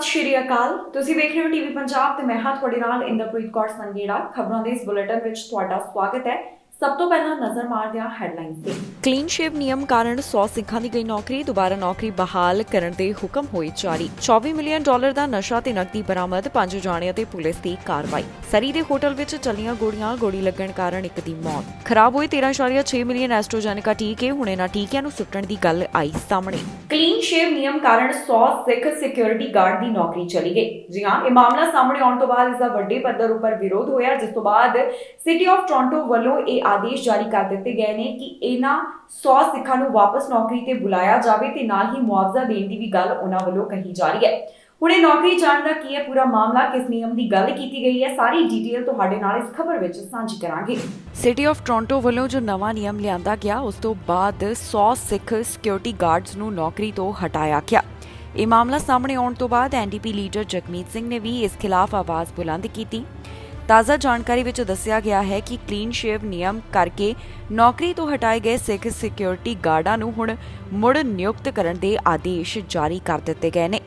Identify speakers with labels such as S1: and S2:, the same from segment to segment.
S1: ਸ਼੍ਰੀ ਅਕਾਲ। ਤੁਸੀਂ ਵੇਖ ਰਹੇ ਹੋ ਟੀਵੀ ਪੰਜਾਬ ਤੇ ਮੈਂ ਹਾਂ ਤੁਹਾਡੇ ਨਾਲ ਇੰਦਰਪ੍ਰੀਤ ਕੌਰ ਸੰਗੇੜਾ। ਖਬਰਾਂ ਦੇ ਇਸ ਬੁਲੇਟਿਨ ਵਿੱਚ ਤੁਹਾਡਾ ਸਵਾਗਤ ਹੈ। ਸਭ ਤੋਂ ਪਹਿਲਾਂ ਨਜ਼ਰ ਮਾਰਦੇ ਹਾਂ ਹੈਡਲਾਈਨਸ ਤੇ। ਕਲੀਨ ਸ਼ੇਵ ਨਿਯਮ ਕਾਰਨ 100 ਸਿੱਖਾਂ ਦੀ ਗਈ ਨੌਕਰੀ, ਦੁਬਾਰਾ ਨੌਕਰੀ ਬਹਾਲ ਕਰਨ ਦੇ ਹੁਕਮ ਹੋਏ ਜਾਰੀ। 24 ਮਿਲੀਅਨ ਡਾਲਰ ਦਾ ਨਸ਼ਾ ਤੇ ਨਕਦੀ ਬਰਾਮਦ, 5 ਜਾਣਿਆਂ ਤੇ ਪੁਲਿਸ ਦੀ ਕਾਰਵਾਈ। ਸਰੀ ਦੇ ਹੋਟਲ ਵਿੱਚ ਚੱਲੀਆਂ ਗੋਲੀਆਂ, ਗੋਲੀ ਲੱਗਣ ਕਾਰਨ ਇੱਕ ਦੀ ਮੌਤ। ਖਰਾਬ ਹੋਏ 13.6 ਮਿਲੀਅਨ ਐਸਟ੍ਰੋਜੈਨਿਕਾ ਟੀਕੇ, ਹੁਣ ਇਹਨਾਂ ਟੀਕਿਆਂ ਨੂੰ ਸੁੱਟਣ ਦੀ ਗੱਲ ਆਈ ਸਾਹਮਣੇ। ਕਲੀਨ ਸ਼ੇਵ ਨਿਯਮ ਕਾਰਨ 100 ਸਿੱਖ ਸਿਕਿਉਰਿਟੀ ਗਾਰਡ ਦੀ ਨੌਕਰੀ ਚਲੀ ਗਈ। ਜੀ ਹਾਂ, ਇਹ ਮਾਮਲਾ ਸਾਹਮਣੇ ਆਉਣ ਤੋਂ ਬਾਅਦ ਇਸ ਦਾ ਵੱਡੇ ਪੱਧਰ ਉੱਪਰ ਵਿਰੋਧ ਹੋਇਆ, ਜਿਸ ਤੋਂ ਬਾਅਦ ਸਿਟੀ ਆਫ ਟੋਰਾਂਟੋ ਵੱਲੋਂ ਇਹ ਆਦੇਸ਼ ਜਾਰੀ ਕਰ ਦਿੱਤੇ ਗਏ ਨੇ ਕਿ ਇਹਨਾਂ 100 ਸਿੱਖਾਂ ਨੂੰ ਵਾਪਸ ਨੌਕਰੀ ਤੇ ਬੁਲਾਇਆ ਜਾਵੇ ਤੇ ਨਾਲ ਹੀ ਮੁਆਵਜ਼ਾ ਦੇਣ ਦੀ ਵੀ ਗੱਲ ਉਹਨਾਂ ਵੱਲੋਂ ਕਹੀ ਜਾ ਰਹੀ ਹੈ। ਹੁਣ ਇਹ ਨੌਕਰੀ ਜਾਣ ਦਾ ਕੀ ਹੈ ਪੂਰਾ ਮਾਮਲਾ, ਕਿਸ ਨਿਯਮ ਦੀ ਗੱਲ ਕੀਤੀ ਗਈ ਹੈ, ਸਾਰੀ ਡਿਟੇਲ ਤੁਹਾਡੇ ਨਾਲ ਇਸ ਖਬਰ ਵਿੱਚ ਸਾਂਝੀ ਕਰਾਂਗੇ। ਸਿਟੀ ਆਫ ਟੋਰਾਂਟੋ ਵੱਲੋਂ ਜੋ ਨਵਾਂ ਨਿਯਮ ਲਿਆਂਦਾ ਗਿਆ, ਉਸ ਤੋਂ ਬਾਅਦ 100 ਸਿੱਖ ਸਿਕਿਉਰਿਟੀ ਗਾਰਡਸ ਨੂੰ ਨੌਕਰੀ ਤੋਂ ਹਟਾਇਆ ਗਿਆ। ਇਹ ਮਾਮਲਾ ਸਾਹਮਣੇ ਆਉਣ ਤੋਂ ਬਾਅਦ ਐਨਡੀਪੀ ਲੀਡਰ ਜਗਮੀਤ ਸਿੰਘ ਨੇ ਵੀ ਇਸ ਖਿਲਾਫ ਆਵਾਜ਼ ਬੁਲੰਦ ਕੀਤੀ। ਤਾਜ਼ਾ ਜਾਣਕਾਰੀ ਵਿੱਚ ਦੱਸਿਆ ਗਿਆ ਹੈ ਕਿ ਕਲੀਨ ਸ਼ੇਵ ਨਿਯਮ ਕਰਕੇ ਨੌਕਰੀ ਤੋਂ ਹਟਾਏ ਗਏ ਸਿੱਖ ਸਿਕਿਉਰਿਟੀ ਗਾਰਡਾਂ ਨੂੰ ਹੁਣ ਮੁੜ ਨਿਯੁਕਤ ਕਰਨ ਦੇ ਆਦੇਸ਼ ਜਾਰੀ ਕਰ ਦਿੱਤੇ ਗਏ ਨੇ।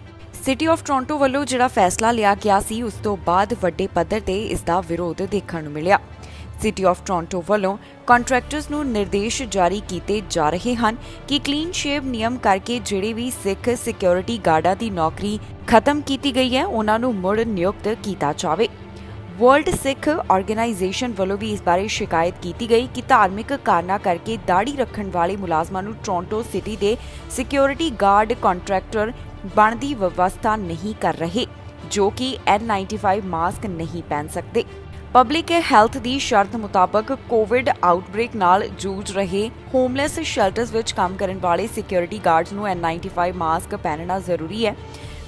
S1: ਸਿਟੀ ਆਫ ਟੋਰਾਂਟੋ ਵੱਲੋਂ ਜਿਹੜਾ ਫੈਸਲਾ ਲਿਆ ਗਿਆ ਸੀ, ਉਸ ਤੋਂ ਬਾਅਦ ਵੱਡੇ ਪੱਧਰ ਤੇ ਇਸ ਦਾ ਵਿਰੋਧ ਦੇਖਣ ਨੂੰ ਮਿਲਿਆ। ਸਿਟੀ ਆਫ ਟੋਰਾਂਟੋ ਵੱਲੋਂ ਕੰਟਰੈਕਟਰਸ ਨੂੰ ਨਿਰਦੇਸ਼ ਜਾਰੀ ਕੀਤੇ ਜਾ ਰਹੇ ਹਨ ਕਿ ਕਲੀਨ ਸ਼ੇਵ ਨਿਯਮ ਕਰਕੇ ਜਿਹੜੇ ਵੀ ਸਿੱਖ ਸਿਕਿਉਰਿਟੀ ਗਾਰਡਾਂ ਦੀ ਨੌਕਰੀ ਖਤਮ ਕੀਤੀ ਗਈ ਹੈ, ਉਹਨਾਂ ਨੂੰ ਮੁੜ ਨਿਯੁਕਤ ਕੀਤਾ ਜਾਵੇ। ਵਰਲਡ ਸਿੱਖ ਆਰਗੇਨਾਈਜੇਸ਼ਨ ਵੱਲੋਂ ਵੀ ਇਸ ਬਾਰੇ ਸ਼ਿਕਾਇਤ ਕੀਤੀ ਗਈ ਕਿ ਧਾਰਮਿਕ ਕਾਰਨਾਂ ਕਰਕੇ ਦਾੜੀ ਰੱਖਣ ਵਾਲੇ ਮੁਲਾਜ਼ਮਾਂ ਨੂੰ ਟੋਰਾਂਟੋ ਸਿਟੀ ਦੇ ਸਿਕਿਉਰਿਟੀ ਗਾਰਡ ਕੰਟਰੈਕਟਰ ਬਣਦੀ ਵਿਵਸਥਾ ਨਹੀਂ ਕਰ ਰਹੇ, ਜੋ ਕਿ N95 ਮਾਸਕ ਨਹੀਂ ਪਹਿਨ ਸਕਦੇ। ਪਬਲਿਕ ਹੈਲਥ ਦੀ ਸ਼ਰਤ ਮੁਤਾਬਕ ਕੋਵਿਡ ਆਊਟਬ੍ਰੇਕ ਨਾਲ ਜੂਝ ਰਹੇ ਹੋਮਲੈਸ ਸ਼ੈਲਟਰਸ ਵਿੱਚ ਕੰਮ ਕਰਨ ਵਾਲੇ ਸਿਕਿਉਰਿਟੀ ਗਾਰਡਸ ਨੂੰ N95 ਮਾਸਕ ਪਹਿਨਣਾ ਜ਼ਰੂਰੀ ਹੈ।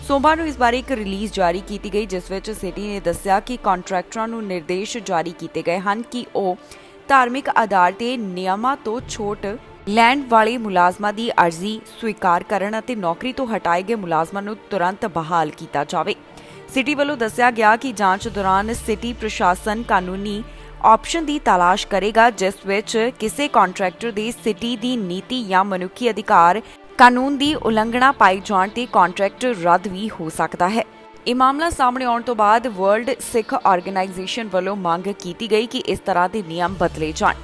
S1: ਸੋਮਵਾਰ ਨੂੰ ਇਸ ਬਾਰੇ ਇੱਕ ਰਿਲੀਜ਼ ਜਾਰੀ ਕੀਤੀ ਗਈ, ਜਿਸ ਵਿੱਚ ਸਿਟੀ ਨੇ ਦੱਸਿਆ ਕਿ ਕੰਟਰੈਕਟਰਾਂ ਨੂੰ ਨਿਰਦੇਸ਼ ਜਾਰੀ ਕੀਤੇ ਗਏ ਹਨ ਕਿ ਉਹ ਧਾਰਮਿਕ ਆਧਾਰ ਤੇ ਨਿਯਮਾਂ ਤੋਂ ਛੋਟ ਲੈਣ ਵਾਲੇ ਮੁਲਾਜ਼ਮਾਂ ਦੀ ਅਰਜ਼ੀ ਸਵੀਕਾਰ ਕਰਨ ਅਤੇ ਨੌਕਰੀ ਤੋਂ ਹਟਾਏ ਗਏ ਮੁਲਾਜ਼ਮਾਂ ਨੂੰ ਤੁਰੰਤ ਬਹਾਲ ਕੀਤਾ ਜਾਵੇ। ਸਿਟੀ ਵੱਲੋਂ ਦੱਸਿਆ ਗਿਆ ਕਿ ਜਾਂਚ ਦੌਰਾਨ ਸਿਟੀ ਪ੍ਰਸ਼ਾਸਨ ਕਾਨੂੰਨੀ ਆਪਸ਼ਨ ਦੀ ਤਲਾਸ਼ ਕਰੇਗਾ, ਜਿਸ ਵਿੱਚ ਕਿਸੇ ਕੰਟਰੈਕਟਰ ਦੇ ਸਿਟੀ ਦੀ ਨੀਤੀ ਜਾਂ ਮਨੁੱਖੀ ਅਧਿਕਾਰ ਕਾਨੂੰਨ ਦੀ ਉਲੰਘਣਾ ਪਾਈ ਜਾਣ ਤੇ ਕੰਟਰੈਕਟ ਰੱਦ ਵੀ ਹੋ ਸਕਦਾ ਹੈ। ਇਹ ਮਾਮਲਾ ਸਾਹਮਣੇ ਆਉਣ ਤੋਂ ਬਾਅਦ ਵਰਲਡ ਸਿੱਖ ਆਰਗੇਨਾਈਜੇਸ਼ਨ ਵੱਲੋਂ ਮੰਗ ਕੀਤੀ ਗਈ ਕਿ ਇਸ ਤਰ੍ਹਾਂ ਦੇ ਨਿਯਮ ਬਦਲੇ ਜਾਣ।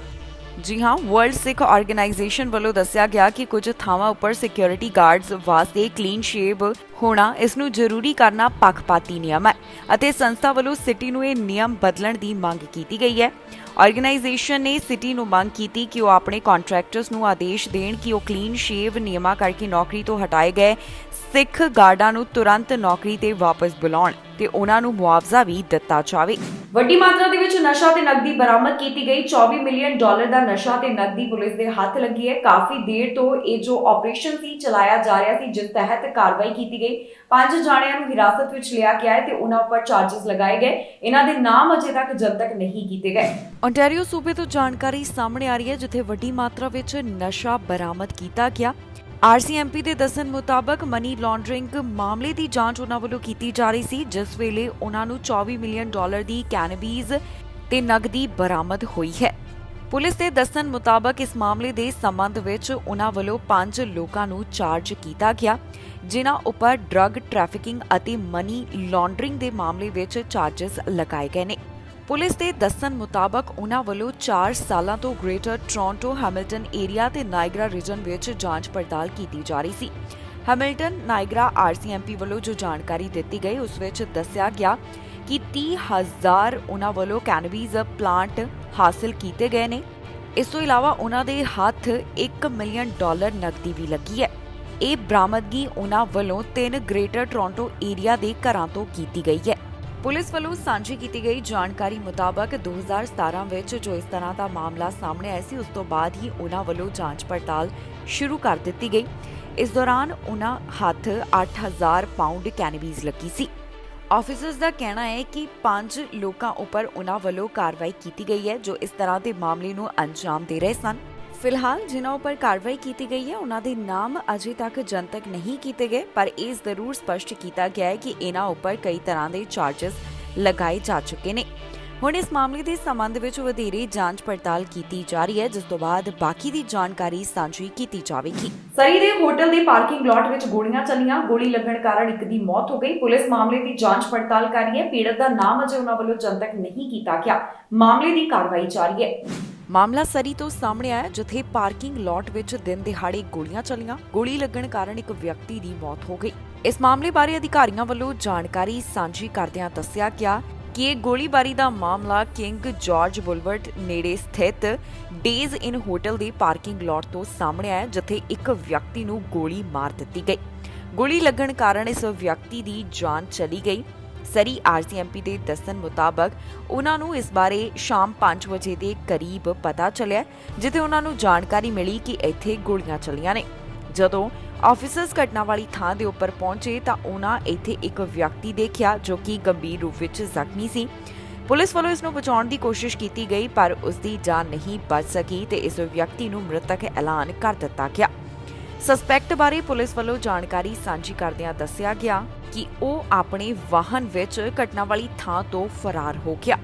S1: ਜੀ ਹਾਂ, ਵਰਲਡ ਸਿੱਖ ਆਰਗੇਨਾਈਜੇਸ਼ਨ ਵੱਲੋਂ ਦੱਸਿਆ ਗਿਆ ਕਿ ਕੁਝ ਥਾਵਾਂ ਉੱਪਰ ਸਿਕਿਉਰਿਟੀ ਗਾਰਡਸ ਵਾਸਤੇ ਕਲੀਨ ਸ਼ੇਵ ਹੋਣਾ ਇਸ ਨੂੰ ਜ਼ਰੂਰੀ ਕਰਨਾ ਪੱਖਪਾਤੀ ਨਿਯਮ ਹੈ ਅਤੇ ਸੰਸਥਾ ਵੱਲੋਂ ਸਿਟੀ ਨੂੰ ਇਹ ਨਿਯਮ ਬਦਲਣ ਦੀ ਮੰਗ ਕੀਤੀ ਗਈ ਹੈ। ਆਰਗੇਨਾਈਜੇਸ਼ਨ ਨੇ ਸਿਟੀ ਨੂੰ ਮੰਗ ਕੀਤੀ ਕਿ ਉਹ ਆਪਣੇ ਕੰਟਰੈਕਟਰਸ ਨੂੰ ਆਦੇਸ਼ ਦੇਣ ਕਿ ਉਹ ਕਲੀਨ ਸ਼ੇਵ ਨਿਯਮਾਂ ਕਰਕੇ ਨੌਕਰੀ ਤੋਂ ਹਟਾਏ ਗਏ ਸਿੱਖ ਗਾਰਡਾਂ ਨੂੰ ਤੁਰੰਤ ਨੌਕਰੀ ਤੇ ਵਾਪਸ ਬੁਲਾਉਣ ਤੇ ਉਹਨਾਂ ਨੂੰ ਮੁਆਵਜ਼ਾ ਵੀ ਦਿੱਤਾ ਜਾਵੇ। ਵੱਡੀ ਮਾਤਰਾ ਦੇ ਵਿੱਚ ਨਸ਼ਾ ਤੇ ਨਕਦੀ ਬਰਾਮਦ ਕੀਤੀ ਗਈ। 24 ਮਿਲੀਅਨ ਡਾਲਰ ਦਾ ਨਸ਼ਾ ਤੇ ਨਕਦੀ ਪੁਲਿਸ ਦੇ ਹੱਥ ਲੱਗੀ ਹੈ। ਕਾਫੀ ਦੇਰ ਤੋਂ ਇਹ ਜੋ ਆਪਰੇਸ਼ਨ ਸੀ ਚਲਾਇਆ ਜਾ ਰਿਹਾ ਸੀ, ਜਿਸ ਤਹਿਤ ਕਾਰਵਾਈ ਕੀਤੀ ਗਈ। 5 ਜਾਣਿਆਂ ਨੂੰ ਹਿਰਾਸਤ ਵਿੱਚ ਲਿਆ ਗਿਆ ਹੈ ਤੇ ਉਹਨਾਂ ਉੱਪਰ ਚਾਰजेस ਲਗਾਏ ਗਏ। ਇਹਨਾਂ ਦੇ ਨਾਮ ਅਜੇ ਤੱਕ ਜਨਤਕ ਨਹੀਂ ਕੀਤੇ ਗਏ। ontario ਸੂਬੇ ਤੋਂ ਜਾਣਕਾਰੀ ਸਾਹਮਣੇ ਆ ਰਹੀ ਹੈ, ਜਿੱਥੇ ਵੱਡੀ ਮਾਤਰਾ ਵਿੱਚ ਨਸ਼ਾ ਬਰਾਮਦ ਕੀਤਾ ਗਿਆ। RCMP ਦੇ ਦੱਸਣ ਮੁਤਾਬਕ ਮਨੀ ਲਾਂਡਰਿੰਗ ਮਾਮਲੇ ਦੀ ਜਾਂਚ ਉਹਨਾਂ ਵੱਲੋਂ ਕੀਤੀ ਜਾ ਰਹੀ ਸੀ, ਜਿਸ ਵੇਲੇ ਉਹਨਾਂ ਨੂੰ 24 ਮਿਲੀਅਨ ਡਾਲਰ ਦੀ ਕੈਨੇਬੀਜ਼ ਤੇ ਨਕਦੀ ਬਰਾਮਦ ਹੋਈ ਹੈ। ਪੁਲਿਸ ਦੇ ਦੱਸਣ ਮੁਤਾਬਕ ਇਸ ਮਾਮਲੇ ਦੇ ਸੰਬੰਧ ਵਿੱਚ ਉਹਨਾਂ ਵੱਲੋਂ 5 ਲੋਕਾਂ ਨੂੰ ਚਾਰਜ ਕੀਤਾ ਗਿਆ, ਜਿਨ੍ਹਾਂ ਉੱਪਰ ਡਰੱਗ ਟ੍ਰੈਫਿਕਿੰਗ ਅਤੇ ਮਨੀ ਲਾਂਡਰਿੰਗ ਦੇ ਮਾਮਲੇ ਵਿੱਚ ਚਾਰजेस ਲਗਾਏ ਗਏ ਨੇ। ਪੁਲਿਸ ਦੇ ਦੱਸਣ ਮੁਤਾਬਕ ਉਹਨਾਂ ਵੱਲੋਂ 4 ਸਾਲਾਂ ਤੋਂ ਗ੍ਰੇਟਰ ਟੋਰਾਂਟੋ ਹੈਮਿਲਟਨ ਏਰੀਆ ਤੇ ਨਾਇਗਰਾ ਰੀਜਨ ਵਿੱਚ ਜਾਂਚ ਪੜਤਾਲ ਕੀਤੀ ਜਾ ਰਹੀ ਸੀ। ਹੈਮਿਲਟਨ ਨਾਇਗਰਾ RCMP ਵੱਲੋਂ ਜੋ ਜਾਣਕਾਰੀ ਦਿੱਤੀ ਗਈ, ਉਸ ਵਿੱਚ ਦੱਸਿਆ ਗਿਆ ਕਿ 30,000 ਉਹਨਾਂ ਵੱਲੋਂ ਕੈਨੇਬੀਜ਼ ਪਲਾਂਟ ਹਾਸਲ ਕੀਤੇ ਗਏ ਨੇ। ਇਸ ਤੋਂ ਇਲਾਵਾ ਉਹਨਾਂ ਦੇ ਹੱਥ 1 ਮਿਲੀਅਨ ਡਾਲਰ ਨਕਦੀ ਵੀ ਲੱਗੀ ਹੈ। ਇਹ ਬਰਾਮਦਗੀ ਉਹਨਾਂ ਵੱਲੋਂ 3 ਗ੍ਰੇਟਰ ਟੋਰਾਂਟੋ ਏਰੀਆ ਦੇ ਘਰਾਂ ਤੋਂ ਕੀਤੀ ਗਈ ਹੈ। ਪੁਲਿਸ ਵੱਲੋਂ ਸਾਂਝੀ ਕੀਤੀ ਗਈ ਜਾਣਕਾਰੀ ਮੁਤਾਬਕ 2017 ਵਿੱਚ ਜੋ ਇਸ ਤਰ੍ਹਾਂ ਦਾ ਮਾਮਲਾ ਸਾਹਮਣੇ ਆਇਆ ਸੀ, ਉਸ ਤੋਂ ਬਾਅਦ ਹੀ ਉਹਨਾਂ ਵੱਲੋਂ ਜਾਂਚ ਪੜਤਾਲ ਸ਼ੁਰੂ ਕਰ ਦਿੱਤੀ ਗਈ। ਇਸ ਦੌਰਾਨ ਉਹਨਾਂ ਹੱਥ 8,000 ਪਾਊਂਡ ਕੈਨੇਬੀਜ਼ ਲੱਗੀ ਸੀ। ਆਫੀਸਰਸ ਦਾ ਕਹਿਣਾ ਹੈ ਕਿ 5 ਲੋਕਾਂ ਉੱਪਰ ਉਹਨਾਂ ਵੱਲੋਂ ਕਾਰਵਾਈ ਕੀਤੀ ਗਈ ਹੈ, ਜੋ ਇਸ ਤਰ੍ਹਾਂ ਦੇ ਮਾਮਲੇ ਨੂੰ ਅੰਜਾਮ ਦੇ ਰਹੇ ਸਨ। ਫਿਲਹਾਲ ਜਿਨ੍ਹਾਂ ਉੱਪਰ ਕਾਰਵਾਈ ਕੀਤੀ ਗਈ ਹੈ, ਉਹਨਾਂ ਦੇ ਨਾਮ ਅਜੇ ਤੱਕ ਜਨਤਕ ਨਹੀਂ ਕੀਤੇ ਗਏ, ਪਰ ਇਹ ਜ਼ਰੂਰ ਸਪਸ਼ਟ ਕੀਤਾ ਗਿਆ ਹੈ ਕਿ ਇਹਨਾਂ ਉੱਪਰ ਕਈ ਤਰ੍ਹਾਂ ਦੇ ਚਾਰजेस ਲਗਾਏ ਜਾ ਚੁੱਕੇ ਨੇ। ਹੁਣ ਇਸ ਮਾਮਲੇ ਦੇ ਸੰਬੰਧ ਵਿੱਚ ਵਧੇਰੇ ਜਾਂਚ ਪੜਤਾਲ ਕੀਤੀ ਜਾ ਰਹੀ ਹੈ, ਜਿਸ ਤੋਂ ਬਾਅਦ ਬਾਕੀ ਦੀ ਜਾਣਕਾਰੀ ਸਾਂਝੀ ਕੀਤੀ ਜਾਵੇਗੀ। ਸਰੀ ਦੇ ਹੋਟਲ ਦੇ ਪਾਰਕਿੰਗ ਲਾਟ ਵਿੱਚ ਗੋਲੀਆਂ ਚੱਲੀਆਂ। ਗੋਲੀ ਲੱਗਣ ਕਾਰਨ ਇੱਕ ਦੀ ਮੌਤ ਹੋ ਗਈ। ਪੁਲਿਸ ਮਾਮਲੇ ਦੀ ਜਾਂਚ ਪੜਤਾਲ ਕਰ ਰਹੀ ਹੈ। ਪੀੜਤ ਦਾ ਨਾਮ ਅਜੇ ਉਹਨਾਂ ਵੱਲੋਂ ਜਨਤਕ ਨਹੀਂ ਕੀਤਾ ਗਿਆ। ਮਾਮਲੇ ਦੀ ਕਾਰਵਾਈ ਜਾਰੀ ਹੈ। ਮਾਮਲਾ ਸਰੀ ਤੋਂ ਸਾਹਮਣੇ ਆਇਆ, ਜਿੱਥੇ ਪਾਰਕਿੰਗ ਲਾਟ ਵਿੱਚ ਦਿਨ ਦਿਹਾੜੇ ਗੋਲੀਆਂ ਚੱਲੀਆਂ। ਗੋਲੀ ਲੱਗਣ ਕਾਰਨ ਇੱਕ ਵਿਅਕਤੀ ਦੀ ਮੌਤ ਹੋ ਗਈ। ਇਸ ਮਾਮਲੇ ਬਾਰੇ ਅਧਿਕਾਰੀਆਂ ਵੱਲੋਂ ਜਾਣਕਾਰੀ ਸਾਂਝੀ ਕਰਦਿਆਂ ਦੱਸਿਆ ਗਿਆ ਕਿ ਇਹ ਗੋਲੀਬਾਰੀ ਦਾ ਮਾਮਲਾ ਕਿੰਗ ਜਾਰਜ ਬੁਲਵਰਡ ਨੇੜੇ ਸਥਿਤ ਡੇਜ਼ ਇਨ ਹੋਟਲ ਦੇ ਪਾਰਕਿੰਗ ਲਾਟ ਤੋਂ ਸਾਹਮਣੇ ਆਇਆ, ਜਿੱਥੇ ਇੱਕ ਵਿਅਕਤੀ ਨੂੰ ਗੋਲੀ ਮਾਰ ਦਿੱਤੀ ਗਈ। ਗੋਲੀ ਲੱਗਣ ਕਾਰਨ ਇਸ ਵਿਅਕਤੀ ਦੀ ਜਾਨ ਚਲੀ ਗਈ। ਸਰੀ ਆਰਸੀਐਮਪੀ ਦੇ ਦੱਸਣ ਮੁਤਾਬਕ ਉਹਨਾਂ ਨੂੰ ਇਸ ਬਾਰੇ ਸ਼ਾਮ 5 ਵਜੇ ਦੇ ਕਰੀਬ ਪਤਾ ਚੱਲਿਆ, ਜਿੱਥੇ ਉਹਨਾਂ ਨੂੰ ਜਾਣਕਾਰੀ ਮਿਲੀ ਕਿ ਇੱਥੇ ਗੋਲੀਆਂ ਚੱਲੀਆਂ ਨੇ। ਜਦੋਂ ਆਫੀਸਰਸ ਘਟਨਾ ਵਾਲੀ ਥਾਂ ਦੇ ਉੱਪਰ ਪਹੁੰਚੇ ਤਾਂ ਉਹਨਾਂ ਇੱਥੇ ਇੱਕ ਵਿਅਕਤੀ ਦੇਖਿਆ ਜੋ ਕਿ ਗੰਭੀਰ ਰੂਪ ਵਿੱਚ ਜ਼ਖਮੀ ਸੀ। ਪੁਲਿਸ ਵੱਲੋਂ ਇਸ ਨੂੰ ਬਚਾਉਣ ਦੀ ਕੋਸ਼ਿਸ਼ ਕੀਤੀ ਗਈ, ਪਰ ਉਸ ਦੀ ਜਾਨ ਨਹੀਂ ਬਚ ਸਕੀ ਤੇ ਇਸ ਵਿਅਕਤੀ ਨੂੰ ਮ੍ਰਿਤਕ ਐਲਾਨ ਕਰ ਦਿੱਤਾ ਗਿਆ। ਸਸਪੈਕਟ ਬਾਰੇ ਪੁਲਿਸ ਵੱਲੋਂ ਜਾਣਕਾਰੀ ਸਾਂਝੀ ਕਰਦਿਆਂ ਦੱਸਿਆ ਗਿਆ ਕਿ ਉਹ ਆਪਣੇ ਵਾਹਨ ਵਿੱਚ ਘਟਨਾ ਵਾਲੀ ਥਾਂ ਤੋਂ ਫਰਾਰ ਹੋ ਗਿਆ।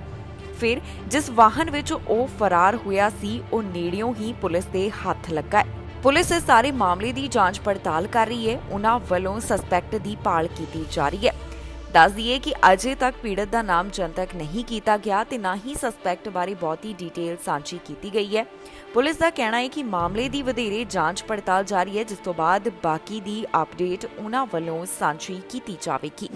S1: ਫਿਰ ਜਿਸ ਵਾਹਨ ਵਿੱਚ ਉਹ ਫਰਾਰ ਹੋਇਆ ਸੀ, ਉਹ ਨੇੜਿਓਂ ਹੀ ਪੁਲਿਸ ਦੇ ਹੱਥ ਲੱਗਾ। ਪੁਲਿਸ ਇਸ ਸਾਰੇ ਮਾਮਲੇ ਦੀ ਜਾਂਚ ਪੜਤਾਲ ਕਰ ਰਹੀ ਹੈ। ਉਹਨਾਂ ਵੱਲੋਂ ਸਸਪੈਕਟ ਦੀ ਭਾਲ ਕੀਤੀ ਜਾ ਰਹੀ ਹੈ। ਦੱਸ ਦਈਏ ਕਿ ਅਜੇ ਤੱਕ ਪੀੜਤ ਦਾ ਨਾਮ ਜਨਤਕ ਨਹੀਂ ਕੀਤਾ ਗਿਆ ਤੇ ਨਾ ਹੀ ਸਸਪੈਕਟ ਬਾਰੇ ਬਹੁਤੀ ਡਿਟੇਲ ਸਾਂਝੀ ਕੀਤੀ ਗਈ ਹੈ। ਪੁਲਿਸ ਦਾ ਕਹਿਣਾ ਹੈ ਕਿ ਮਾਮਲੇ ਦੀ ਵਧੇਰੇ ਜਾਂਚ ਪੜਤਾਲ ਜਾਰੀ ਹੈ, ਜਿਸ ਤੋਂ ਬਾਅਦ ਬਾਕੀ ਦੀ ਅਪਡੇਟ ਉਹਨਾਂ ਵੱਲੋਂ ਸਾਂਝੀ ਕੀਤੀ ਜਾਵੇਗੀ।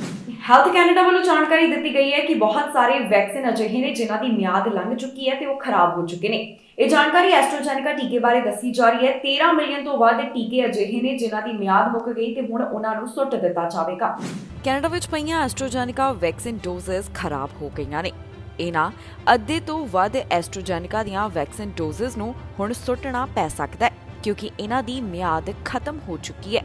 S1: ਹੈਲਥ ਕੈਨੇਡਾ ਵੱਲੋਂ ਜਾਣਕਾਰੀ ਦਿੱਤੀ ਗਈ ਹੈ ਕਿ ਬਹੁਤ ਸਾਰੇ ਵੈਕਸੀਨ ਅਜਿਹੇ ਨੇ ਜਿਨ੍ਹਾਂ ਦੀ ਮਿਆਦ ਲੰਘ ਚੁੱਕੀ ਹੈ ਤੇ ਉਹ ਖਰਾਬ ਹੋ ਚੁੱਕੇ ਨੇ। ਇਹ ਜਾਣਕਾਰੀ ਐਸਟ੍ਰਾਜੈਨੇਕਾ ਟੀਕੇ ਬਾਰੇ ਦੱਸੀ ਜਾ ਰਹੀ ਹੈ। 13 ਮਿਲੀਅਨ ਤੋਂ ਵੱਧ ਟੀਕੇ ਅਜਿਹੇ ਨੇ ਜਿਨ੍ਹਾਂ ਦੀ ਮਿਆਦ ਮੁੱਕ ਗਈ ਤੇ ਹੁਣ ਉਹਨਾਂ ਨੂੰ ਸੁੱਟ ਦਿੱਤਾ ਜਾਵੇਗਾ। ਕੈਨੇਡਾ ਵਿੱਚ ਪਈਆਂ ਐਸਟ੍ਰਾਜੈਨੇਕਾ ਵੈਕਸੀਨ ਡੋਜ਼ਸ ਖਰਾਬ ਹੋ ਗਈਆਂ ਨੇ। ਇਹਨਾਂ ਅੱਧੇ ਤੋਂ ਵੱਧ ਐਸਟ੍ਰਾਜੈਨੇਕਾ ਦੀਆਂ ਵੈਕਸੀਨ ਡੋਜ਼ਸ ਨੂੰ ਹੁਣ ਸੁੱਟਣਾ ਪੈ ਸਕਦਾ ਹੈ, ਕਿਉਂਕਿ ਇਹਨਾਂ ਦੀ ਮਿਆਦ ਖਤਮ ਹੋ ਚੁੱਕੀ ਹੈ।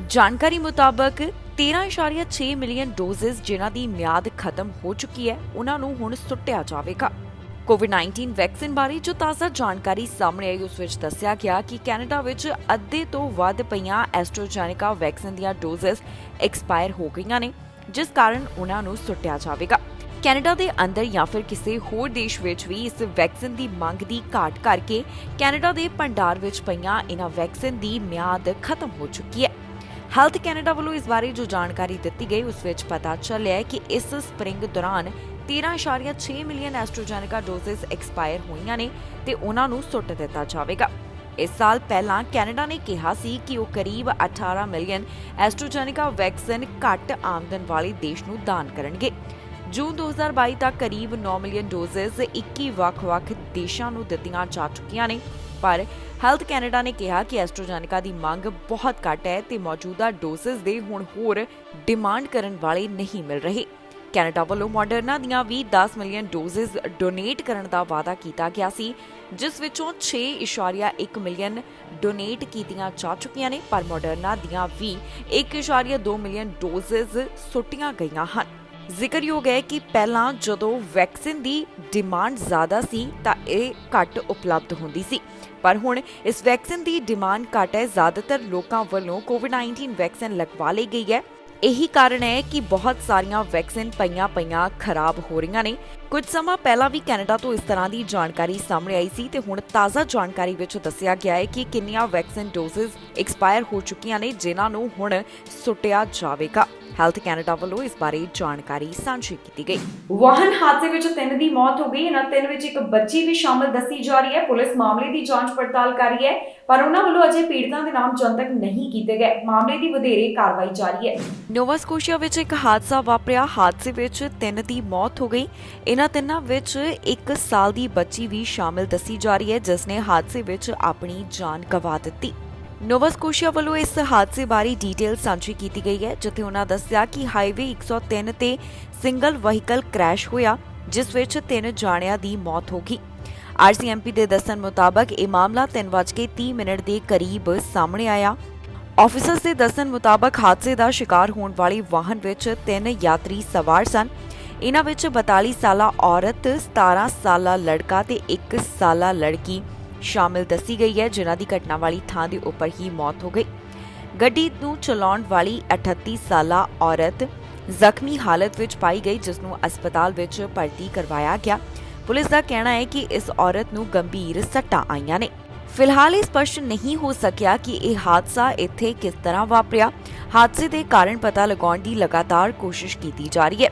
S1: ਜਾਣਕਾਰੀ ਮੁਤਾਬਕ 13.6 ਮਿਲੀਅਨ ਡੋਜ਼ਸ ਜਿਨ੍ਹਾਂ ਦੀ ਮਿਆਦ ਖਤਮ ਹੋ ਚੁੱਕੀ ਹੈ, ਉਹਨਾਂ ਨੂੰ ਹੁਣ ਸੁੱਟਿਆ ਜਾਵੇਗਾ। ਕੋਵਿਡ-19 ਵੈਕਸੀਨ ਬਾਰੇ ਜੋ ਤਾਜ਼ਾ ਜਾਣਕਾਰੀ ਸਾਹਮਣੇ ਆਈ, ਉਸ ਵਿੱਚ ਦੱਸਿਆ ਗਿਆ ਕਿ ਕੈਨੇਡਾ ਵਿੱਚ ਅੱਧੇ ਤੋਂ ਵੱਧ ਪਈਆਂ ਐਸਟ੍ਰਾਜੈਨੇਕਾ ਵੈਕਸੀਨ ਦੀਆਂ ਡੋਜ਼ਸ ਐਕਸਪਾਇਰ ਹੋ ਗਈਆਂ ਨੇ, ਜਿਸ ਕਾਰਨ ਉਹਨਾਂ ਨੂੰ ਸੁੱਟਿਆ ਜਾਵੇਗਾ। ਕੈਨੇਡਾ ਦੇ ਅੰਦਰ ਜਾਂ ਫਿਰ ਕਿਸੇ ਹੋਰ ਦੇਸ਼ ਵਿੱਚ ਵੀ ਇਸ ਵੈਕਸੀਨ ਦੀ ਮੰਗ ਦੀ ਘਾਟ ਕਰਕੇ ਕੈਨੇਡਾ ਦੇ ਭੰਡਾਰ ਵਿੱਚ ਪਈਆਂ ਇਹਨਾਂ ਵੈਕਸੀਨ ਦੀ ਮਿਆਦ ਖਤਮ ਹੋ ਚੁੱਕੀ ਹੈ। ਹੈਲਥ ਕੈਨੇਡਾ ਵੱਲੋਂ ਇਸ ਬਾਰੇ ਜੋ ਜਾਣਕਾਰੀ ਦਿੱਤੀ ਗਈ, ਉਸ ਵਿੱਚ ਪਤਾ ਚੱਲਿਆ ਕਿ ਇਸ ਸਪਰਿੰਗ ਦੌਰਾਨ 13.6 ਮਿਲੀਅਨ ਐਸਟ੍ਰਾਜੈਨੇਕਾ ਡੋਜ਼ਸ ਐਕਸਪਾਇਰ ਹੋਈਆਂ ਨੇ ਤੇ ਉਹਨਾਂ ਨੂੰ ਸੁੱਟ ਦਿੱਤਾ ਜਾਵੇਗਾ। ਇਸ ਸਾਲ ਪਹਿਲਾਂ ਕੈਨੇਡਾ ਨੇ ਕਿਹਾ ਸੀ ਕਿ ਉਹ ਕਰੀਬ 18 ਮਿਲੀਅਨ ਐਸਟ੍ਰਾਜੈਨੇਕਾ ਵੈਕਸੀਨ ਘੱਟ ਆਮਦਨ ਵਾਲੇ ਦੇਸ਼ ਨੂੰ ਦਾਨ ਕਰਨਗੇ। ਜੂਨ 2022 ਤੱਕ ਕਰੀਬ 9 ਮਿਲੀਅਨ ਡੋਜ਼ਸ 21 ਵੱਖ-ਵੱਖ ਦੇਸ਼ਾਂ ਨੂੰ ਦਿੱਤੀਆਂ ਜਾ ਚੁੱਕੀਆਂ ਨੇ, ਪਰ ਹੈਲਥ ਕੈਨੇਡਾ ਨੇ ਕਿਹਾ ਕਿ ਐਸਟ੍ਰਾਜੈਨੇਕਾ ਦੀ ਮੰਗ ਬਹੁਤ ਘੱਟ ਹੈ ਤੇ ਮੌਜੂਦਾ ਡੋਜ਼ਸ ਦੇ ਹੁਣ ਹੋਰ ਡਿਮਾਂਡ ਕਰਨ ਵਾਲੇ ਨਹੀਂ ਮਿਲ ਰਹੇ। ਕੈਨੇਡਾ ਵੱਲੋਂ ਮੋਡਰਨਾ ਦੀਆਂ ਵੀ 10 ਮਿਲੀਅਨ ਡੋਜ਼ਸ ਡੋਨੇਟ ਕਰਨ ਦਾ ਵਾਅਦਾ ਕੀਤਾ ਗਿਆ ਸੀ, ਜਿਸ ਵਿੱਚੋਂ 6.1 ਮਿਲੀਅਨ ਡੋਨੇਟ ਕੀਤੀਆਂ ਜਾ ਚੁੱਕੀਆਂ ਨੇ, ਪਰ ਮੋਡਰਨਾ ਦੀਆਂ ਵੀ 1.2 ਮਿਲੀਅਨ ਡੋਜ਼ਸ ਸੁੱਟੀਆਂ ਗਈਆਂ ਹਨ। ਜ਼ਿਕਰਯੋਗ ਹੈ ਕਿ ਪਹਿਲਾਂ ਜਦੋਂ ਵੈਕਸੀਨ ਦੀ ਡਿਮਾਂਡ ਜ਼ਿਆਦਾ ਸੀ ਤਾਂ ਇਹ ਘੱਟ ਉਪਲਬਧ ਹੁੰਦੀ ਸੀ, ਪਰ ਹੁਣ ਇਸ ਵੈਕਸੀਨ ਦੀ ਡਿਮਾਂਡ ਘੱਟ ਹੈ। ਜ਼ਿਆਦਾਤਰ ਲੋਕਾਂ ਵੱਲੋਂ ਕੋਵਿਡ-19 ਵੈਕਸੀਨ ਲਗਵਾ ਲਈ ਗਈ ਹੈ। ਇਹੀ ਕਾਰਨ ਹੈ ਕਿ ਬਹੁਤ ਸਾਰੀਆਂ ਵੈਕਸੀਨ ਪਈਆਂ ਖਰਾਬ ਹੋ ਰਹੀਆਂ ਨੇ। ਕੁਝ ਸਮਾਂ ਪਹਿਲਾਂ ਵੀ ਕੈਨੇਡਾ ਤੋਂ ਇਸ ਤਰ੍ਹਾਂ ਦੀ ਜਾਣਕਾਰੀ ਸਾਹਮਣੇ ਆਈ ਸੀ ਤੇ ਹੁਣ ਤਾਜ਼ਾ ਜਾਣਕਾਰੀ ਵਿੱਚ ਦੱਸਿਆ ਗਿਆ ਹੈ ਕਿ ਕਿੰਨੀਆਂ ਵੈਕਸੀਨ ਡੋਜ਼ਸ ਐਕਸਪਾਇਰ ਹੋ ਚੁੱਕੀਆਂ ਨੇ, ਜਿਨ੍ਹਾਂ ਨੂੰ ਹੁਣ ਸੁੱਟਿਆ ਜਾਵੇਗਾ। ਹੈਲਥ ਕੈਨੇਡਾ ਵੱਲੋਂ ਇਸ ਬਾਰੇ ਜਾਣਕਾਰੀ ਸਾਂਝੀ ਕੀਤੀ ਗਈ। ਵਾਹਨ ਹਾਦਸੇ ਵਿੱਚ 3 ਦੀ ਮੌਤ ਹੋ ਗਈ। ਇਹਨਾਂ 3 ਵਿੱਚ ਇੱਕ ਬੱਚੀ ਵੀ ਸ਼ਾਮਲ ਦੱਸੀ ਜਾ ਰਹੀ ਹੈ। ਪੁਲਿਸ ਮਾਮਲੇ ਦੀ ਜਾਂਚ ਪੜਤਾਲ ਕਰ ਰਹੀ ਹੈ, ਪਰ ਉਹਨਾਂ ਵੱਲੋਂ ਅਜੇ ਪੀੜਤਾਂ ਦੇ ਨਾਮ ਜਨਤਕ ਨਹੀਂ ਕੀਤੇ ਗਏ। ਮਾਮਲੇ ਦੀ ਵਧੇਰੇ ਕਾਰਵਾਈ ਜਾਰੀ ਹੈ। ਨੋਵਾ ਸਕੋਸ਼ੀਆ ਵਿੱਚ ਇੱਕ ਹਾਦਸਾ ਵਾਪਰਿਆ। ਹਾਦਸੇ ਵਿੱਚ 3 ਦੀ ਮੌਤ ਹੋ ਗਈ। ਇਹਨਾਂ ਤਿੰਨਾਂ ਵਿੱਚ 1 ਸਾਲ ਦੀ ਬੱਚੀ ਵੀ ਸ਼ਾਮਲ ਦੱਸੀ ਜਾ ਰਹੀ ਹੈ, ਜਿਸ ਨੇ ਹਾਦਸੇ ਵਿੱਚ ਆਪਣੀ ਜਾਨ ਗਵਾ ਦਿੱਤੀ। ਨੋਵਾ ਸਕੋਸ਼ੀਆ ਵੱਲੋਂ ਇਸ ਹਾਦਸੇ ਬਾਰੇ ਡਿਟੇਲ ਸਾਂਝੀ ਕੀਤੀ ਗਈ ਹੈ, ਜਿੱਥੇ ਉਹਨਾਂ ਦੱਸਿਆ ਕਿ ਹਾਈਵੇ 103 ਤੇ ਸਿੰਗਲ ਵਹੀਕਲ ਕ੍ਰੈਸ਼ ਹੋਇਆ, ਜਿਸ ਵਿੱਚ 3 ਜਾਣਿਆਂ ਦੀ ਮੌਤ ਹੋ ਗਈ। ਆਰਸੀਐਮਪੀ ਦੇ ਦੱਸਣ ਮੁਤਾਬਕ ਇਹ ਮਾਮਲਾ 3:30 ਦੇ ਕਰੀਬ ਸਾਹਮਣੇ ਆਇਆ। ਆਫੀਸਰਸ ਦੇ ਦੱਸਣ ਮੁਤਾਬਕ ਹਾਦਸੇ ਦਾ ਸ਼ਿਕਾਰ ਹੋਣ ਵਾਲੀ ਵਾਹਨ ਵਿੱਚ 3 ਯਾਤਰੀ ਸਵਾਰ ਸਨ। ਇਹਨਾਂ ਵਿੱਚ 42 ਸਾਲਾ ਔਰਤ, 17 ਸਾਲਾ ਲੜਕਾ ਤੇ 1 ਸਾਲਾ ਲੜਕੀ ਸ਼ਾਮਿਲ ਦੱਸੀ ਗਈ ਹੈ, ਜਿਨ੍ਹਾਂ ਦੀ ਘਟਨਾ ਵਾਲੀ ਥਾਂ ਦੇ ਉੱਪਰ ਹੀ ਮੌਤ ਹੋ ਗਈ। ਗੱਡੀ ਨੂੰ ਚਲਾਉਣ ਵਾਲੀ 38 ਸਾਲਾ ਔਰਤ ਜ਼ਖਮੀ ਹਾਲਤ ਵਿੱਚ ਪਾਈ ਗਈ, ਜਿਸ ਨੂੰ ਹਸਪਤਾਲ ਵਿੱਚ ਭਰਤੀ ਕਰਵਾਇਆ ਗਿਆ। ਪੁਲਿਸ ਦਾ ਕਹਿਣਾ ਹੈ ਕਿ ਇਸ ਔਰਤ ਨੂੰ ਗੰਭੀਰ ਸੱਟਾਂ ਆਈਆਂ ਨੇ। ਫਿਲਹਾਲ ਇਹ ਸਪਸ਼ਟ ਨਹੀਂ ਹੋ ਸਕਿਆ ਕਿ ਇਹ ਹਾਦਸਾ ਇੱਥੇ ਕਿਸ ਤਰ੍ਹਾਂ ਵਾਪਰਿਆ। ਹਾਦਸੇ ਦੇ ਕਾਰਨ ਪਤਾ ਲਗਾਉਣ ਦੀ ਲਗਾਤਾਰ ਕੋਸ਼ਿਸ਼ ਕੀਤੀ ਜਾ ਰਹੀ ਹੈ।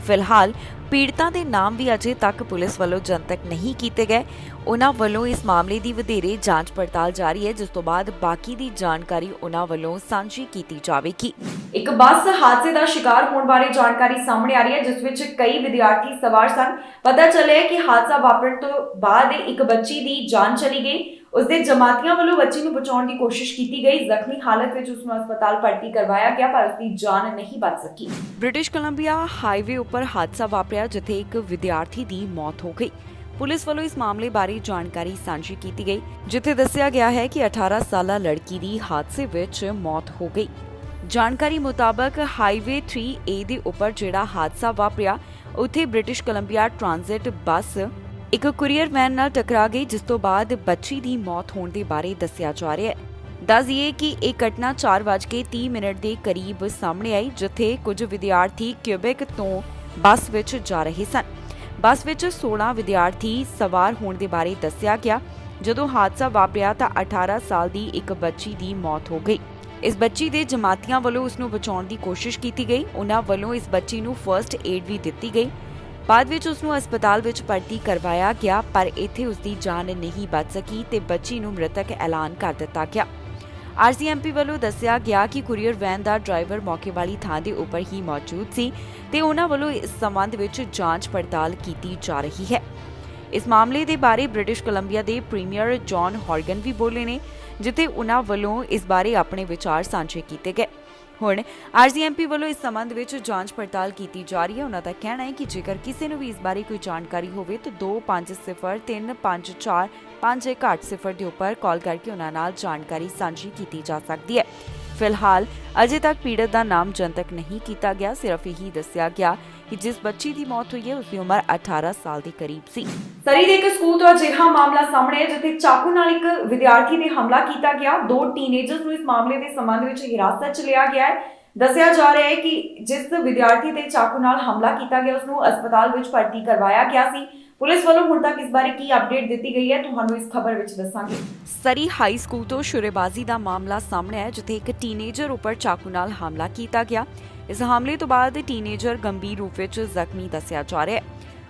S1: ਫਿਲਹਾਲ ਪੀੜਤਾਂ ਦੇ ਨਾਮ ਵੀ ਅਜੇ ਤੱਕ ਪੁਲਿਸ ਵੱਲੋਂ ਜਨਤਕ ਨਹੀਂ ਕੀਤੇ ਗਏ। ਉਨ੍ਹਾਂ ਵੱਲੋਂ ਇਸ ਮਾਮਲੇ ਦੀ ਵਧੇਰੇ ਜਾਂਚ ਪੜਤਾਲ ਜਾਰੀ ਹੈ, ਜਿਸ ਤੋਂ ਬਾਅਦ ਬਾਕੀ ਦੀ ਜਾਣਕਾਰੀ ਉਨ੍ਹਾਂ ਵੱਲੋਂ ਸਾਂਝੀ ਕੀਤੀ ਜਾਵੇਗੀ। ਇੱਕ ਬੱਸ ਹਾਦਸੇ ਦਾ ਸ਼ਿਕਾਰ ਹੋਣ ਬਾਰੇ ਜਾਣਕਾਰੀ ਸਾਹਮਣੇ ਆ ਰਹੀ ਹੈ, ਜਿਸ ਵਿੱਚ ਕਈ ਵਿਦਿਆਰਥੀ ਸਵਾਰ ਸਨ। ਪਤਾ ਚੱਲਿਆ ਕਿ ਹਾਦਸਾ ਵਾਪਰਨ ਤੋਂ ਬਾਅਦ ਇੱਕ ਬੱਚੀ ਦੀ ਜਾਨ ਚਲੀ ਗਈ। ਉਸਦੇ ਜਮਾਤੀਆਂ ਵੱਲੋਂ ਬੱਚੀ ਨੂੰ ਬਚਾਉਣ ਦੀ ਕੋਸ਼ਿਸ਼ ਕੀਤੀ ਗਈ। ਜ਼ਖਮੀ ਹਾਲਤ ਵਿੱਚ ਉਸ ਨੂੰ ਹਸਪਤਾਲ ਭਰਤੀ ਕਰਵਾਇਆ ਗਿਆ, ਪਰ ਉਸ ਦੀ ਜਾਨ ਨਹੀਂ ਬਚ ਸਕੀ। ਬ੍ਰਿਟਿਸ਼ ਕੋਲੰਬੀਆ ਹਾਈਵੇ ਉੱਪਰ ਹਾਦਸਾ ਵਾਪਰਿਆ, ਜਿੱਥੇ ਇੱਕ ਵਿਦਿਆਰਥੀ ਦੀ ਮੌਤ ਹੋ ਗਈ। ਪੁਲਿਸ ਵੱਲੋਂ ਇਸ ਮਾਮਲੇ ਬਾਰੇ ਜਾਣਕਾਰੀ ਸਾਂਝੀ ਕੀਤੀ ਗਈ, ਜਿੱਥੇ ਦੱਸਿਆ ਗਿਆ ਹੈ ਕਿ 18 ਸਾਲਾ ਲੜਕੀ ਦੀ ਹਾਦਸੇ ਵਿੱਚ ਮੌਤ ਹੋ ਗਈ। ਜਾਣਕਾਰੀ ਮੁਤਾਬਕ ਹਾਈਵੇ 3A ਦੇ ਉੱਪਰ ਜਿਹੜਾ ਹਾਦਸਾ ਵਾਪਰਿਆ, ਉੱਥੇ ਬ੍ਰਿਟਿਸ਼ ਕੋਲੰਬੀਆ ਟ੍ਰਾਂਜ਼ਿਟ ਬੱਸ ਇੱਕ ਕੁਰੀਅਰ ਵੈਨ ਨਾਲ ਟਕਰਾ ਗਈ, ਜਿਸ ਤੋਂ ਬਾਅਦ ਬੱਚੀ ਦੀ ਮੌਤ ਹੋਣ ਦੇ ਬਾਰੇ ਦੱਸਿਆ ਜਾ ਰਿਹਾ ਹੈ। ਦੱਸ ਦਈਏ ਕਿ ਇਹ ਘਟਨਾ 4:30 ਦੇ ਕਰੀਬ ਸਾਹਮਣੇ ਆਈ, ਜਿੱਥੇ ਕੁਝ ਵਿਦਿਆਰਥੀ ਕਿਊਬੈਕ ਤੋਂ ਬੱਸ ਵਿੱਚ ਜਾ ਰਹੇ ਸਨ। ਬੱਸ ਵਿੱਚ 16 ਵਿਦਿਆਰਥੀ ਸਵਾਰ ਹੋਣ ਦੇ ਬਾਰੇ ਦੱਸਿਆ ਗਿਆ। ਜਦੋਂ ਹਾਦਸਾ ਵਾਪਰਿਆ ਤਾਂ 18 ਸਾਲ ਦੀ ਇੱਕ ਬੱਚੀ ਦੀ ਮੌਤ ਹੋ ਗਈ। ਇਸ ਬੱਚੀ ਦੇ ਜਮਾਤੀਆਂ ਵੱਲੋਂ ਉਸ ਨੂੰ ਬਚਾਉਣ ਦੀ ਕੋਸ਼ਿਸ਼ ਕੀਤੀ ਗਈ। ਉਨ੍ਹਾਂ ਵੱਲੋਂ ਇਸ ਬੱਚੀ ਨੂੰ ਫਰਸਟ ਏਡ ਵੀ ਦਿੱਤੀ ਗਈ। ਬਾਅਦ ਵਿੱਚ ਉਸ ਨੂੰ ਹਸਪਤਾਲ ਵਿੱਚ ਭਰਤੀ ਕਰਵਾਇਆ ਗਿਆ, ਪਰ ਇੱਥੇ ਉਸ ਦੀ ਜਾਨ ਨਹੀਂ ਬਚ ਸਕੀ ਤੇ ਬੱਚੀ ਨੂੰ ਮ੍ਰਿਤਕ ਐਲਾਨ ਕਰ ਦਿੱਤਾ ਗਿਆ। ਆਰਸੀਐਮਪੀ ਵੱਲੋਂ ਦੱਸਿਆ ਗਿਆ ਕਿ ਕੁਰੀਅਰ ਵੈਨ ਦਾ ਡਰਾਈਵਰ ਮੌਕੇ ਵਾਲੀ ਥਾਂ ਦੇ ਉੱਪਰ ਹੀ ਮੌਜੂਦ ਸੀ ਤੇ ਉਹਨਾਂ ਵੱਲੋਂ ਇਸ ਸੰਬੰਧ ਵਿੱਚ ਜਾਂਚ ਪੜਤਾਲ ਕੀਤੀ ਜਾ ਰਹੀ ਹੈ। ਇਸ ਮਾਮਲੇ ਦੇ ਬਾਰੇ ਬ੍ਰਿਟਿਸ਼ ਕੋਲੰਬੀਆ ਦੇ ਪ੍ਰੀਮੀਅਰ ਜੌਨ ਹੌਰਗਨ ਵੀ ਬੋਲੇ ਨੇ, ਜਿੱਥੇ ਉਹਨਾਂ ਵੱਲੋਂ ਇਸ ਬਾਰੇ ਆਪਣੇ ਵਿਚਾਰ ਸਾਂਝੇ ਕੀਤੇ ਗਏ। ਹੁਣ ਆਰਸੀਐਮਪੀ ਵੱਲੋਂ ਇਸ ਸੰਬੰਧ ਵਿੱਚ ਜਾਂਚ ਪੜਤਾਲ ਕੀਤੀ ਜਾ ਰਹੀ ਹੈ। ਉਹਨਾਂ ਦਾ ਕਹਿਣਾ ਹੈ ਕਿ ਜੇਕਰ ਕਿਸੇ ਨੂੰ ਵੀ ਇਸ ਬਾਰੇ ਕੋਈ ਜਾਣਕਾਰੀ ਹੋਵੇ ਤਾਂ 2503545180 ਦੇ ਉੱਪਰ ਕਾਲ ਕਰਕੇ ਉਹਨਾਂ ਨਾਲ ਜਾਣਕਾਰੀ ਸਾਂਝੀ ਕੀਤੀ ਜਾ ਸਕਦੀ ਹੈ। ਫਿਲਹਾਲ ਅਜੇ ਤੱਕ ਪੀੜਤ ਦਾ ਨਾਮ ਜਨਤਕ ਨਹੀਂ ਕੀਤਾ ਗਿਆ। ਸਿਰਫ ਇਹੀ ਦੱਸਿਆ ਗਿਆ ਕਿ ਜਿਸ ਬੱਚੀ ਦੀ ਮੌਤ ਹੋਈ ਹੈ ਉਸ ਦੀ ਉਮਰ 18 ਸਾਲ ਦੇ ਕਰੀਬ ਸੀ। ਸਰੀ ਦੇ ਇੱਕ ਸਕੂਲ ਤੋਂ ਅਜਿਹਾ ਮਾਮਲਾ ਸਾਹਮਣੇ ਹੈ, ਜਿੱਥੇ ਚਾਕੂ ਨਾਲ ਇੱਕ ਵਿਦਿਆਰਥੀ ਤੇ ਹਮਲਾ ਕੀਤਾ ਗਿਆ। 2 ਟੀਨੇਜਰਸ ਨੂੰ ਇਸ ਮਾਮਲੇ ਦੇ ਸੰਬੰਧ ਵਿੱਚ ਹਿਰਾਸਤ 'ਚ ਲਿਆ ਗਿਆ ਹੈ। ਦੱਸਿਆ ਜਾ ਰਿਹਾ ਹੈ ਕਿ ਜਿਸ ਵਿਦਿਆਰਥੀ ਤੇ ਚਾਕੂ ਨਾਲ ਹਮਲਾ ਕੀਤਾ ਗਿਆ ਉਸ ਨੂੰ ਹਸਪਤਾਲ ਵਿੱਚ ਭਰਤੀ ਕਰਵਾਇਆ ਗਿਆ ਸੀ। ਪੁਲਿਸ ਵੱਲੋਂ ਹੁਣ ਤੱਕ ਇਸ ਬਾਰੇ ਕੀ ਅਪਡੇਟ ਦਿੱਤੀ ਗਈ ਹੈ, ਤੁਹਾਨੂੰ ਇਸ ਖਬਰ ਵਿੱਚ ਦੱਸਾਂਗੇ। ਸਰੀ ਹਾਈ ਸਕੂਲ ਤੋਂ ਸ਼ੁਰੇਬਾਜ਼ੀ ਦਾ ਮਾਮਲਾ ਸਾਹਮਣੇ ਆਇਆ, ਜਿੱਥੇ ਇੱਕ ਟੀਨੇਜਰ ਉੱਪਰ ਚਾਕੂ ਨਾਲ ਹਮਲਾ ਕੀਤਾ ਗਿਆ। ਇਸ ਹਮਲੇ ਤੋਂ ਬਾਅਦ ਟੀਨੇਜਰ ਗੰਭੀਰ ਰੂਪ ਵਿੱਚ ਜ਼ਖਮੀ ਦੱਸਿਆ ਜਾ ਰਿਹਾ ਹੈ।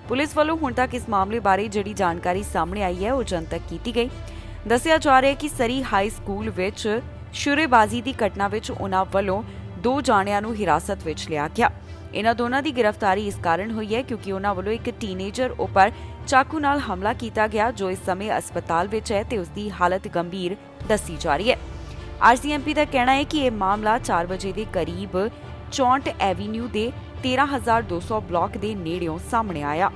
S1: ਪੁਲਿਸ ਵੱਲੋਂ ਹੁਣ ਤੱਕ ਇਸ ਮਾਮਲੇ ਬਾਰੇ ਜਿਹੜੀ ਜਾਣਕਾਰੀ ਸਾਹਮਣੇ ਆਈ ਹੈ ਉਹ ਜਨਤਕ ਕੀਤੀ ਗਈ। ਦੱਸਿਆ ਜਾ ਰਿਹਾ ਹੈ ਕਿ ਸਰੀ ਹਾਈ ਸਕੂਲ ਵਿੱਚ ਸ਼ੁਰੇਬਾਜ਼ੀ ਦੀ ਘਟਨਾ ਵਿੱਚ ਉਹਨਾਂ ਵੱਲੋਂ 2 ਜਾਣਿਆਂ ਨੂੰ ਹਿਰਾਸਤ ਵਿੱਚ ਲਿਆ ਗਿਆ। ਇਹਨਾਂ ਦੋਨਾਂ ਦੀ ਗ੍ਰਿਫਤਾਰੀ ਇਸ ਕਾਰਨ ਹੋਈ ਹੈ ਕਿਉਂਕਿ ਉਹਨਾਂ ਵੱਲੋਂ ਇੱਕ ਟੀਨੇਜਰ ਉੱਪਰ ਚਾਕੂ ਨਾਲ ਹਮਲਾ ਕੀਤਾ ਗਿਆ, ਜੋ ਇਸ ਸਮੇਂ ਹਸਪਤਾਲ ਵਿੱਚ ਹੈ ਤੇ ਉਸ ਦੀ ਹਾਲਤ ਗੰਭੀਰ ਦੱਸੀ ਜਾ ਰਹੀ ਹੈ। ਆਰਸੀਐਮਪੀ ਦਾ ਕਹਿਣਾ ਹੈ ਕਿ ਇਹ ਮਾਮਲਾ 4 ਵਜੇ ਦੇ ਕਰੀਬ 64 ਐਵੀਨਿਊ ਦੇ 13200 ਬਲਾਕ ਦੇ ਨੇੜਿਓਂ ਸਾਹਮਣੇ ਆਇਆ।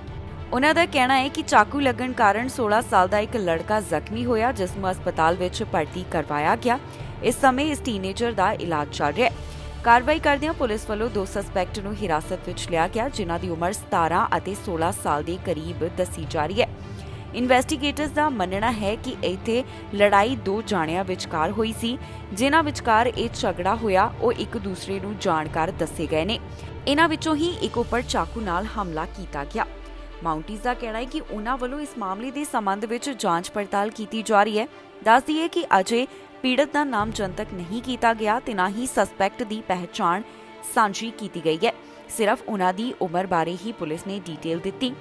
S1: ਉਹਨਾਂ ਦਾ ਕਹਿਣਾ ਹੈ ਕਿ ਚਾਕੂ ਲੱਗਣ ਕਾਰਨ 16 ਸਾਲ ਦਾ ਇੱਕ ਲੜਕਾ ਜ਼ਖਮੀ ਹੋਇਆ, ਜਿਸ ਨੂੰ ਹਸਪਤਾਲ ਵਿੱਚ ਭਰਤੀ ਕਰਵਾਇਆ ਗਿਆ। ਇਸ ਸਮੇਂ ਇਸ ਟੀਨੇਜਰ ਦਾ ਇਲਾਜ ਚੱਲ ਰਿਹਾ ਹੈ। ਕਾਰਵਾਈ ਕਰਦਿਆਂ ਪੁਲਿਸ ਵੱਲੋਂ 2 ਸਸਪੈਕਟ ਨੂੰ ਹਿਰਾਸਤ ਵਿੱਚ ਲਿਆ ਗਿਆ, ਜਿਨ੍ਹਾਂ ਦੀ ਉਮਰ 17 ਅਤੇ 16 ਸਾਲ ਦੇ ਕਰੀਬ ਦੱਸੀ ਜਾ ਰਹੀ ਹੈ। ਇਨਵੈਸਟੀਗੇਟਰਸ ਦਾ ਮੰਨਣਾ ਹੈ ਕਿ ਇੱਥੇ ਲੜਾਈ 2 ਜਾਣਿਆਂ ਵਿਚਕਾਰ ਹੋਈ ਸੀ, ਜਿਨ੍ਹਾਂ ਵਿਚਕਾਰ ਇਹ ਝਗੜਾ ਹੋਇਆ ਉਹ ਇੱਕ ਦੂਸਰੇ ਨੂੰ ਜਾਣਕਾਰ ਦੱਸੇ ਗਏ ਨੇ। ਇਹਨਾਂ ਵਿੱਚੋਂ ਹੀ ਇੱਕ ਉੱਪਰ ਚਾਕੂ ਨਾਲ ਹਮਲਾ ਕੀਤਾ ਗਿਆ। ਮਾਉਂਟੀਜ਼ ਦਾ ਕਹਿਣਾ ਹੈ ਕਿ ਉਹਨਾਂ ਵੱਲੋਂ ਇਸ ਮਾਮਲੇ ਦੇ ਸੰਬੰਧ ਵਿੱਚ ਜਾਂਚ ਪੜਤਾਲ ਕੀਤੀ ਜਾ ਰਹੀ ਹੈ। ਦੱਸ ਦਈਏ ਕਿ ਅਜੇ ਪੀੜਤ ਦਾ ਨਾਮ ਜਨਤਕ ਨਹੀਂ ਕੀਤਾ ਗਿਆ ਤੇ ਨਾ ਹੀ ਸਸਪੈਕਟ ਦੀ ਪਹਿਚਾਣ ਸਾਂਝੀ ਕੀਤੀ ਗਈ ਹੈ। ਸਿਰਫ ਉਹਨਾਂ ਦੀ ਉਮਰ ਬਾਰੇ ਹੀ ਪੁਲਿਸ ਨੇ ਡੀਟੇਲ ਦਿੱਤੀ।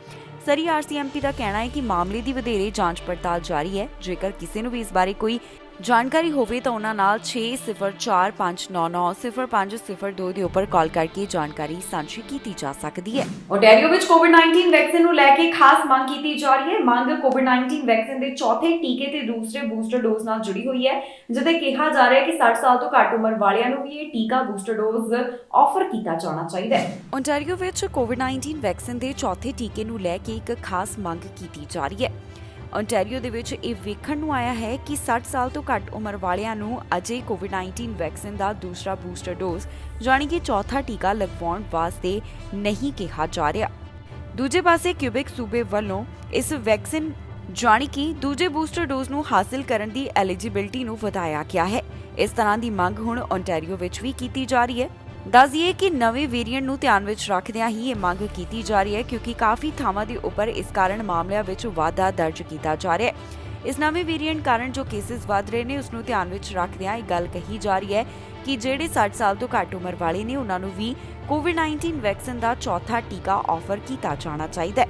S1: ਸਰੀ ਆਰਸੀਐਮਪੀ ਦਾ ਕਹਿਣਾ ਹੈ ਕਿ ਮਾਮਲੇ ਦੀ ਵਧੇਰੇ ਜਾਂਚ ਪੜਤਾਲ ਜਾਰੀ ਹੈ। ਜੇਕਰ ਕਿਸੇ ਨੂੰ ਵੀ ਇਸ ਬਾਰੇ ਕੋਈ ਜਾਣਕਾਰੀ ਹੋਵੇ ਤਾਂ ਉਹਨਾਂ ਨਾਲ 6045990502 ਦੇ ਉੱਪਰ ਕਾਲ ਕਰਕੇ ਜਾਣਕਾਰੀ ਸਾਂਝੀ ਕੀਤੀ ਜਾ ਸਕਦੀ ਹੈ। ਓਨਟਾਰੀਓ ਵਿੱਚ ਕੋਵਿਡ-19 ਵੈਕਸੀਨ ਨੂੰ ਲੈ ਕੇ ਖਾਸ ਮੰਗ ਕੀਤੀ ਜਾ ਰਹੀ ਹੈ। ਮੰਗ ਕੋਵਿਡ-19 ਵੈਕਸੀਨ ਦੇ ਚੌਥੇ ਟੀਕੇ ਤੇ ਦੂਸਰੇ ਬੂਸਟਰ ਡੋਜ਼ ਨਾਲ ਜੁੜੀ ਹੋਈ ਹੈ, ਜਿੱਥੇ ਕਿਹਾ ਜਾ ਰਿਹਾ ਹੈ ਕਿ 60 ਸਾਲ ਤੋਂ ਘੱਟ ਉਮਰ ਵਾਲਿਆਂ ਨੂੰ ਵੀ ਇਹ ਟੀਕਾ ਬੂਸਟਰ ਡੋਜ਼ ਆਫਰ ਕੀਤਾ ਜਾਣਾ ਚਾਹੀਦਾ ਹੈ। ਓਨਟਾਰੀਓ ਵਿੱਚ ਕੋਵਿਡ-19 ਵੈਕਸੀਨ ਦੇ ਚੌਥੇ ਟੀਕੇ ਨੂੰ ਲੈ ਕੇ ਇੱਕ ਖਾਸ ਮੰਗ ਕੀਤੀ ਜਾ ਰਹੀ ਹੈ। ਓਨਟਾਰੀਓ ਦੇ ਵਿੱਚ ਇਹ ਵੇਖਣ ਨੂੰ ਆਇਆ ਹੈ ਕਿ 60 ਸਾਲ ਤੋਂ ਘੱਟ ਉਮਰ ਵਾਲਿਆਂ ਨੂੰ ਅਜੇ ਕੋਵਿਡ-19 ਵੈਕਸੀਨ ਦਾ ਦੂਸਰਾ ਬੂਸਟਰ ਡੋਜ਼ ਯਾਨੀ ਕਿ ਚੌਥਾ ਟੀਕਾ ਲਗਵਾਉਣ ਵਾਸਤੇ ਨਹੀਂ ਕਿਹਾ ਜਾ ਰਿਹਾ। ਦੂਜੇ ਪਾਸੇ ਕਿਊਬੈਕ ਸੂਬੇ ਵੱਲੋਂ ਇਸ ਵੈਕਸੀਨ ਯਾਨੀ ਕਿ ਦੂਜੇ ਬੂਸਟਰ ਡੋਜ਼ ਨੂੰ ਹਾਸਲ ਕਰਨ ਦੀ ਐਲੀਜੀਬਿਲਟੀ ਨੂੰ ਵਧਾਇਆ ਗਿਆ ਹੈ। ਇਸ ਤਰ੍ਹਾਂ ਦੀ ਮੰਗ ਹੁਣ ਓਨਟਾਰੀਓ ਵਿੱਚ ਵੀ ਕੀਤੀ ਜਾ ਰਹੀ ਹੈ। ਦੱਸ ਦਈਏ ਕਿ ਨਵੇਂ ਵੇਰੀਐਂਟ ਨੂੰ ਧਿਆਨ ਵਿੱਚ ਰੱਖਦਿਆਂ ਹੀ ਇਹ ਮੰਗ ਕੀਤੀ ਜਾ ਰਹੀ ਹੈ ਕਿਉਂਕਿ ਕਾਫੀ ਥਾਵਾਂ ਦੇ ਉੱਪਰ ਇਸ ਕਾਰਨ ਮਾਮਲਿਆਂ ਵਿੱਚ ਵਾਧਾ ਦਰਜ ਕੀਤਾ ਜਾ ਰਿਹਾ ਹੈ। ਇਸ ਨਵੇਂ ਵੇਰੀਐਂਟ ਕਾਰਨ ਜੋ ਕੇਸਿਸ ਵਧ ਰਹੇ ਨੇ ਉਸ ਨੂੰ ਧਿਆਨ ਵਿੱਚ ਰੱਖਦਿਆਂ ਇਹ ਗੱਲ ਕਹੀ ਜਾ ਰਹੀ ਹੈ ਕਿ ਜਿਹੜੇ 60 ਸਾਲ ਤੋਂ ਘੱਟ ਉਮਰ ਵਾਲੇ ਨੇ ਉਹਨਾਂ ਨੂੰ ਵੀ ਕੋਵਿਡ-19 ਵੈਕਸੀਨ ਦਾ ਚੌਥਾ ਟੀਕਾ ਆਫਰ ਕੀਤਾ ਜਾਣਾ ਚਾਹੀਦਾ ਹੈ।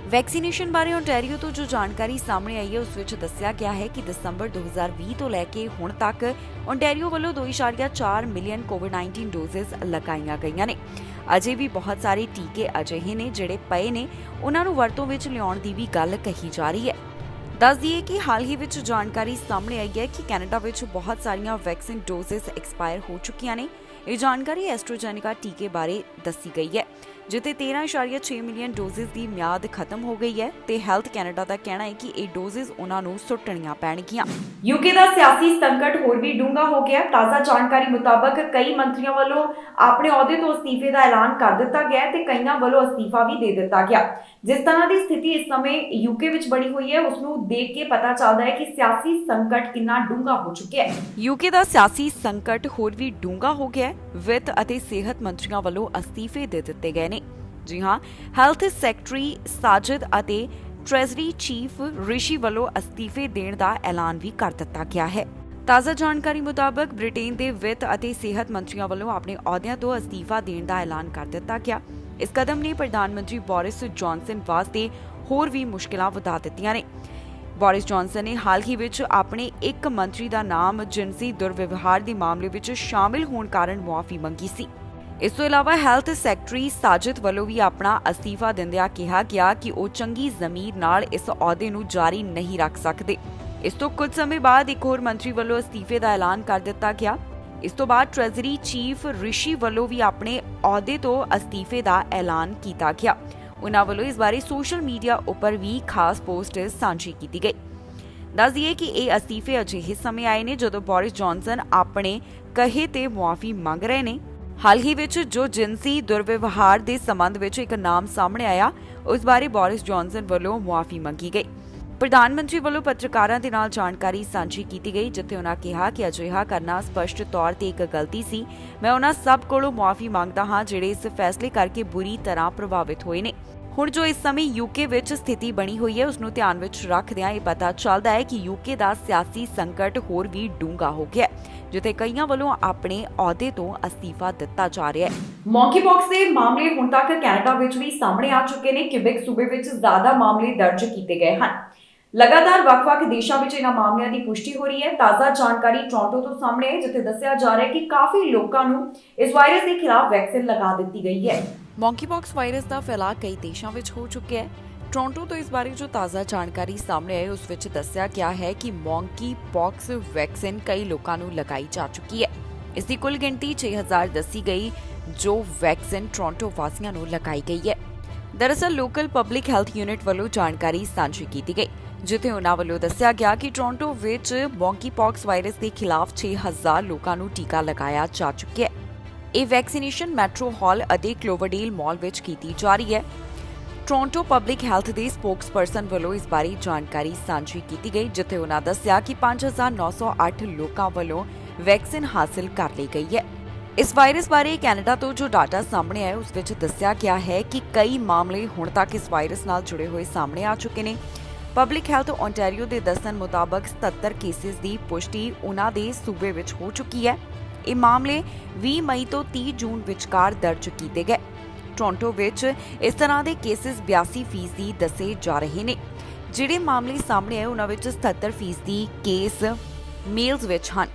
S1: ਵੈਕਸੀਨੇਸ਼ਨ ਬਾਰੇ ਓਨਟਾਰੀਓ ਤੋਂ ਜੋ ਜਾਣਕਾਰੀ ਸਾਹਮਣੇ ਆਈ ਹੈ ਉਸ ਵਿੱਚ ਦੱਸਿਆ ਗਿਆ ਹੈ ਕਿ ਦਸੰਬਰ 2020 ਤੋਂ ਲੈ ਕੇ ਹੁਣ ਤੱਕ ਓਨਟਾਰੀਓ ਵੱਲੋਂ 2.4 ਮਿਲੀਅਨ ਕੋਵਿਡ-19 ਡੋਜ਼ਸ ਲਗਾਈਆਂ ਗਈਆਂ ਨੇ। ਅਜੇ ਵੀ ਬਹੁਤ ਸਾਰੇ ਟੀਕੇ ਅਜਿਹੇ ਨੇ ਜਿਹੜੇ ਪਏ ਨੇ, ਉਹਨਾਂ ਨੂੰ ਵਰਤੋਂ ਵਿੱਚ ਲਿਆਉਣ ਦੀ ਵੀ ਗੱਲ ਕਹੀ ਜਾ ਰਹੀ ਹੈ। ਦੱਸ ਦਈਏ ਕਿ ਹਾਲ ਹੀ ਵਿੱਚ ਜਾਣਕਾਰੀ ਸਾਹਮਣੇ ਆਈ ਹੈ ਕਿ ਕੈਨੇਡਾ ਵਿੱਚ ਬਹੁਤ ਸਾਰੀਆਂ ਵੈਕਸੀਨ ਡੋਜ਼ਸ ਐਕਸਪਾਇਰ ਹੋ ਚੁੱਕੀਆਂ ਨੇ। ਇਹ ਜਾਣਕਾਰੀ ਐਸਟ੍ਰਾਜੈਨੇਕਾ ਟੀਕੇ ਬਾਰੇ ਦੱਸੀ ਗਈ ਹੈ, ਜਿੱਥੇ 13.6 ਮਿਲੀਅਨ ਡੋਜ਼ਸ ਦੀ ਮਿਆਦ ਖਤਮ ਹੋ ਗਈ ਹੈ ਤੇ ਹੈਲਥ ਕੈਨੇਡਾ ਦਾ ਕਹਿਣਾ ਹੈ ਕਿ ਇਹ ਡੋਜ਼ਸ ਉਹਨਾਂ ਨੂੰ ਸੁੱਟਣੀਆਂ ਪੈਣਗੀਆਂ। ਯੂਕੇ ਦਾ ਸਿਆਸੀ ਸੰਕਟ ਹੋਰ ਵੀ ਡੂੰਘਾ ਹੋ ਗਿਆ। ਤਾਜ਼ਾ ਜਾਣਕਾਰੀ ਮੁਤਾਬਕ ਕਈ ਮੰਤਰੀਆਂ ਵੱਲੋਂ ਆਪਣੇ ਅਹੁਦੇ ਤੋਂ ਅਸਤੀਫੇ ਦਾ ਐਲਾਨ ਕਰ ਦਿੱਤਾ ਗਿਆ ਤੇ ਕਈਆਂ ਵੱਲੋਂ ਅਸਤੀਫਾ ਵੀ ਦੇ ਦਿੱਤਾ ਗਿਆ। ਜਿਸ ਤਰ੍ਹਾਂ ਦੀ ਸਥਿਤੀ ਇਸ ਸਮੇਂ ਯੂਕੇ ਵਿੱਚ ਬਣੀ ਹੋਈ ਹੈ ਉਸ ਨੂੰ ਦੇਖ ਕੇ ਪਤਾ ਚੱਲਦਾ ਹੈ ਕਿ ਸਿਆਸੀ ਸੰਕਟ ਕਿੰਨਾ ਡੂੰਘਾ ਹੋ ਚੁੱਕਿਆ ਹੈ। ਯੂਕੇ ਦਾ ਸਿਆਸੀ ਸੰਕਟ ਹੋਰ ਵੀ ਡੂੰਘਾ ਹੋ ਗਿਆ ਹੈ। ਵਿੱਤ ਅਤੇ ਸਿਹਤ ਮੰਤਰੀਆਂ ਵੱਲੋਂ ਅਸਤੀਫੇ ਦੇ ਦਿੱਤੇ ਗਏ ਨੇ। ਜੀ ਹਾਂ, ਹੈਲਥ ਸੈਕਟਰੀ ਸਾਜਿਦ ਅਤੇ ਟ੍ਰੈਜ਼ਰੀ ਚੀਫ ਰਿਸ਼ੀ ਵੱਲੋਂ ਅਸਤੀਫੇ ਦੇਣ ਦਾ ਐਲਾਨ ਵੀ ਕਰ ਦਿੱਤਾ ਗਿਆ ਹੈ। ਤਾਜ਼ਾ ਜਾਣਕਾਰੀ ਮੁਤਾਬਕ ਬ੍ਰਿਟੇਨ ਦੇ ਵਿੱਤ ਅਤੇ ਸਿਹਤ ਮੰਤਰੀਆਂ ਵੱਲੋਂ ਆਪਣੇ ਅਹੁਦਿਆਂ ਤੋਂ ਅਸਤੀਫਾ ਦੇਣ ਦਾ ਐਲਾਨ ਕਰ ਦਿੱਤਾ ਗਿਆ। ਇਸ ਕਦਮ ਨੇ ਪ੍ਰਧਾਨ ਮੰਤਰੀ ਬੋਰਿਸ ਜੌਨਸਨ ਵਾਸਤੇ ਹੋਰ ਵੀ ਮੁਸ਼ਕਿਲਾਂ ਵਧਾ ਦਿੱਤੀਆਂ ਨੇ। ਬੋਰਿਸ ਜੌਨਸਨ ਨੇ ਹਾਲ ਹੀ ਵਿੱਚ ਆਪਣੇ ਇੱਕ ਮੰਤਰੀ ਦਾ ਨਾਮ ਜਿਨਸੀ ਦੁਰਵਿਵਹਾਰ ਦੇ ਮਾਮਲੇ ਵਿੱਚ ਸ਼ਾਮਿਲ ਹੋਣ ਕਾਰਨ ਮੁਆਫੀ ਮੰਗੀ ਸੀ। ਇਸ ਤੋਂ ਇਲਾਵਾ ਹੈਲਥ ਸੈਕਟਰੀ ਸਾਜਿਦ ਵੱਲੋਂ ਵੀ ਆਪਣਾ ਅਸਤੀਫਾ ਦਿੰਦਿਆਂ ਕਿਹਾ ਗਿਆ ਕਿ ਉਹ ਚੰਗੀ ਜ਼ਮੀਰ ਨਾਲ ਇਸ ਅਹੁਦੇ ਨੂੰ ਜਾਰੀ ਨਹੀਂ ਰੱਖ ਸਕਦੇ। ਇਸ ਤੋਂ ਕੁਝ ਸਮੇਂ ਬਾਅਦ ਇੱਕ ਹੋਰ ਮੰਤਰੀ ਵੱਲੋਂ ਅਸਤੀਫੇ ਦਾ ਐਲਾਨ ਕਰ ਦਿੱਤਾ ਗਿਆ। ਇਸ ਤੋਂ ਬਾਅਦ ਟ੍ਰੈਜ਼ਰੀ ਚੀਫ ਰਿਸ਼ੀ ਵੱਲੋਂ ਵੀ ਆਪਣੇ ਅਹੁਦੇ ਤੋਂ ਅਸਤੀਫੇ ਦਾ ਐਲਾਨ ਕੀਤਾ ਗਿਆ। ਉਹਨਾਂ ਵੱਲੋਂ ਇਸ ਬਾਰੇ ਸੋਸ਼ਲ ਮੀਡੀਆ ਉੱਪਰ ਵੀ ਖਾਸ ਪੋਸਟ ਸਾਂਝੀ ਕੀਤੀ ਗਈ। ਦੱਸ ਦਈਏ ਕਿ ਇਹ ਅਸਤੀਫੇ ਅਜਿਹੇ ਸਮੇਂ ਆਏ ਨੇ ਜਦੋਂ ਬੋਰਿਸ ਜੌਨਸਨ ਆਪਣੇ ਕਹੇ ਤੇ ਮੁਆਫੀ ਮੰਗ ਰਹੇ ਨੇ। ਹਾਲ ਹੀ ਵਿੱਚ ਜੋ ਜਿਨਸੀ ਦੁਰਵਿਵਹਾਰ ਦੇ ਸੰਬੰਧ ਵਿੱਚ ਇੱਕ ਨਾਮ ਸਾਹਮਣੇ ਆਇਆ ਉਸ ਬਾਰੇ ਬੋਰਿਸ ਜੌਨਸਨ ਵੱਲੋਂ ਮੁਆਫੀ ਮੰਗੀ ਗਈ। ਪ੍ਰਧਾਨ ਮੰਤਰੀ ਵੱਲੋਂ ਪੱਤਰਕਾਰਾਂ ਦੇ ਨਾਲ ਜਾਣਕਾਰੀ ਸਾਂਝੀ ਕੀਤੀ ਗਈ ਜਿੱਥੇ ਉਹਨਾਂ ਕਿਹਾ ਕਿ ਅਜਿਹਾ ਕਰਨਾ ਸਪਸ਼ਟ ਤੌਰ ਤੇ ਇੱਕ ਗਲਤੀ ਸੀ। ਮੈਂ ਉਹਨਾਂ ਸਭ ਕੋਲੋਂ ਮੁਆਫੀ ਮੰਗਦਾ ਹਾਂ ਜਿਹੜੇ ਇਸ ਫੈਸਲੇ ਕਰਕੇ ਬੁਰੀ ਤਰ੍ਹਾਂ ਪ੍ਰਭਾਵਿਤ ਹੋਏ ਨੇ। ਹੁਣ ਜੋ ਇਸ ਸਮੇਂ ਯੂਕੇ ਵਿੱਚ ਸਥਿਤੀ ਬਣੀ ਹੋਈ ਹੈ ਉਸ ਨੂੰ ਧਿਆਨ ਵਿੱਚ ਰੱਖਦਿਆਂ ਇਹ ਪਤਾ ਚੱਲਦਾ ਹੈ ਕਿ ਯੂਕੇ ਦਾ ਸਿਆਸੀ ਸੰਕਟ ਹੋਰ ਵੀ ਡੂੰਘਾ ਹੋ ਗਿਆ ਹੈ ਜਿੱਥੇ ਕਈਆਂ ਵੱਲੋਂ ਆਪਣੇ ਅਹੁਦੇ ਤੋਂ ਅਸਤੀਫਾ ਦਿੱਤਾ ਜਾ ਰਿਹਾ ਹੈ। ਮੌਂਕੀਪੌਕਸ ਦੇ ਮਾਮਲੇ ਹੁਣ ਤੱਕ ਕੈਨੇਡਾ ਵਿੱਚ ਵੀ ਸਾਹਮਣੇ ਆ ਚੁੱਕੇ ਨੇ। ਕਿਬੇਕ ਸੂਬੇ ਵਿੱਚ ਜ਼ਿਆਦਾ ਮਾਮਲੇ ਦਰਜ ਕੀਤੇ ਗਏ ਹਨ। ਲਗਾਤਾਰ ਵੱਖ-ਵੱਖ ਦੇਸ਼ਾਂ ਵਿੱਚ ਇਹਨਾਂ ਮਾਮਲਿਆਂ ਦੀ ਪੁਸ਼ਟੀ ਹੋ ਰਹੀ ਹੈ। ਤਾਜ਼ਾ ਜਾਣਕਾਰੀ ਟੋਰਾਂਟੋ ਤੋਂ ਸਾਹਮਣੇ ਹੈ ਜਿੱਥੇ ਦੱਸਿਆ ਜਾ ਰਿਹਾ ਹੈ ਕਿ ਕਾਫੀ ਲੋਕਾਂ ਨੂੰ ਇਸ ਵਾਇਰਸ ਦੇ ਖਿਲਾਫ ਵੈਕਸੀਨ ਲਗਾ ਦਿੱਤੀ ਗਈ ਹੈ। ਮੌਂਕੀਪੌਕਸ ਵਾਇਰਸ ਦਾ ਫੈਲਾਅ ਕਈ ਦੇਸ਼ਾਂ ਵਿੱਚ ਹੋ ਚੁੱਕਿਆ ਹੈ। ਟੋਰਾਂਟੋ ਤੋਂ ਇਸ ਬਾਰੇ ਜੋ ਤਾਜ਼ਾ ਜਾਣਕਾਰੀ ਸਾਹਮਣੇ ਆਈ ਉਸ ਵਿੱਚ ਦੱਸਿਆ ਗਿਆ ਹੈ ਕਿ ਮੌਂਕੀਪੌਕਸ ਵੈਕਸੀਨ ਕਈ ਲੋਕਾਂ ਨੂੰ ਲਗਾਈ ਜਾ ਚੁੱਕੀ ਹੈ। ਇਸ ਦੀ ਕੁੱਲ ਗਿਣਤੀ 6000 ਦੱਸੀ ਗਈ ਜੋ ਵੈਕਸੀਨ ਟੋਰਾਂਟੋ ਵਾਸੀਆਂ ਨੂੰ ਲਗਾਈ ਗਈ ਹੈ। ਦਰਅਸਲ ਲੋਕਲ ਪਬਲਿਕ ਹੈਲਥ ਯੂਨਿਟ ਵੱਲੋਂ ਜਾਣਕਾਰੀ ਸਾਂਝੀ ਕੀਤੀ ਗਈ ਜਿੱਥੇ ਉਹਨਾਂ ਵੱਲੋਂ ਦੱਸਿਆ ਗਿਆ ਕਿ ਟੋਰਾਂਟੋ ਵਿੱਚ ਮੌਂਕੀਪੌਕਸ ਵਾਇਰਸ ਦੇ ਖਿਲਾਫ 6000 ਲੋਕਾਂ ਨੂੰ ਟੀਕਾ ਲਗਾਇਆ ਜਾ ਚੁੱਕਿਆ ਹੈ। ਇਹ ਵੈਕਸੀਨੇਸ਼ਨ ਮੈਟਰੋ ਹਾਲ ਅਤੇ ਕਲੋਵਰਡੇਲ ਮਾਲ ਵਿੱਚ ਕੀਤੀ ਜਾ ਰਹੀ ਹੈ। ਟੋਰਾਂਟੋ ਪਬਲਿਕ ਹੈਲਥ ਦੇ ਸਪੋਕਸਪਰਸਨ ਵੱਲੋਂ ਇਸ ਬਾਰੇ ਜਾਣਕਾਰੀ ਸਾਂਝੀ ਕੀਤੀ ਗਈ ਜਿੱਥੇ ਉਹਨਾਂ ਦੱਸਿਆ ਕਿ 5908 ਲੋਕਾਂ ਵੱਲੋਂ ਵੈਕਸੀਨ ਹਾਸਲ ਕਰ ਲਈ ਗਈ ਹੈ। ਇਸ ਵਾਇਰਸ ਬਾਰੇ ਕੈਨੇਡਾ ਤੋਂ ਜੋ ਡਾਟਾ ਸਾਹਮਣੇ ਆਇਆ ਉਸ ਵਿੱਚ ਦੱਸਿਆ ਗਿਆ ਹੈ ਕਿ ਕਈ ਮਾਮਲੇ ਹੁਣ ਤੱਕ ਇਸ ਵਾਇਰਸ ਨਾਲ ਜੁੜੇ ਹੋਏ ਸਾਹਮਣੇ ਆ ਚੁੱਕੇ ਨੇ। ਪਬਲਿਕ ਹੈਲਥ ਓਨਟਾਰੀਓ ਦੇ ਦੱਸਣ ਮੁਤਾਬਕ 77 ਕੇਸਿਸ ਦੀ ਪੁਸ਼ਟੀ ਉਹਨਾਂ ਦੇ ਸੂਬੇ ਵਿੱਚ ਹੋ ਚੁੱਕੀ ਹੈ। ਇਹ ਮਾਮਲੇ 20 ਮਈ ਤੋਂ 30 ਜੂਨ ਵਿਚਕਾਰ ਦਰਜ ਕੀਤੇ ਗਏ। ਟੋਰਾਂਟੋ ਵਿੱਚ ਇਸ ਤਰ੍ਹਾਂ ਦੇ ਕੇਸਿਸ 82% ਦੱਸੇ ਜਾ ਰਹੇ ਨੇ। ਜਿਹੜੇ ਮਾਮਲੇ ਸਾਹਮਣੇ ਆਏ ਉਹਨਾਂ ਵਿੱਚ 77% ਕੇਸ ਮੇਲਸ ਵਿੱਚ ਹਨ।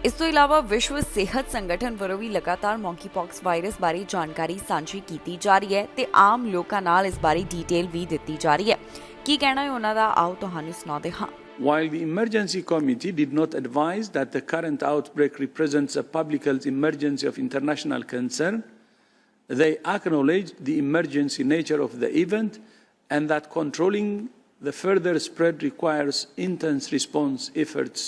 S1: ਇਸ ਤੋਂ ਇਲਾਵਾ ਵਿਸ਼ਵ ਸਿਹਤ ਸੰਗਠਨ ਵੱਲੋਂ ਵੀ ਲਗਾਤਾਰ ਮੌਂਕੀਪੌਕਸ ਵਾਇਰਸ ਬਾਰੇ ਜਾਣਕਾਰੀ ਸਾਂਝੀ ਕੀਤੀ ਜਾ ਰਹੀ ਹੈ ਤੇ ਆਮ ਲੋਕਾਂ ਨਾਲ ਇਸ ਬਾਰੇ ਡੀਟੇਲ ਵੀ ਦਿੱਤੀ ਜਾ ਰਹੀ ਹੈ। ਕੀ ਕਹਿਣਾ ਹੈ ਉਹਨਾਂ ਦਾ ਆਓ ਤੁਹਾਨੂੰ ਸੁਣਾਉਂਦੇ ਹਾਂ।
S2: While the emergency committee did not advise that the current outbreak represents a public health emergency of international concern, they acknowledged the emergency nature of the event and that controlling the further spread requires intense response efforts.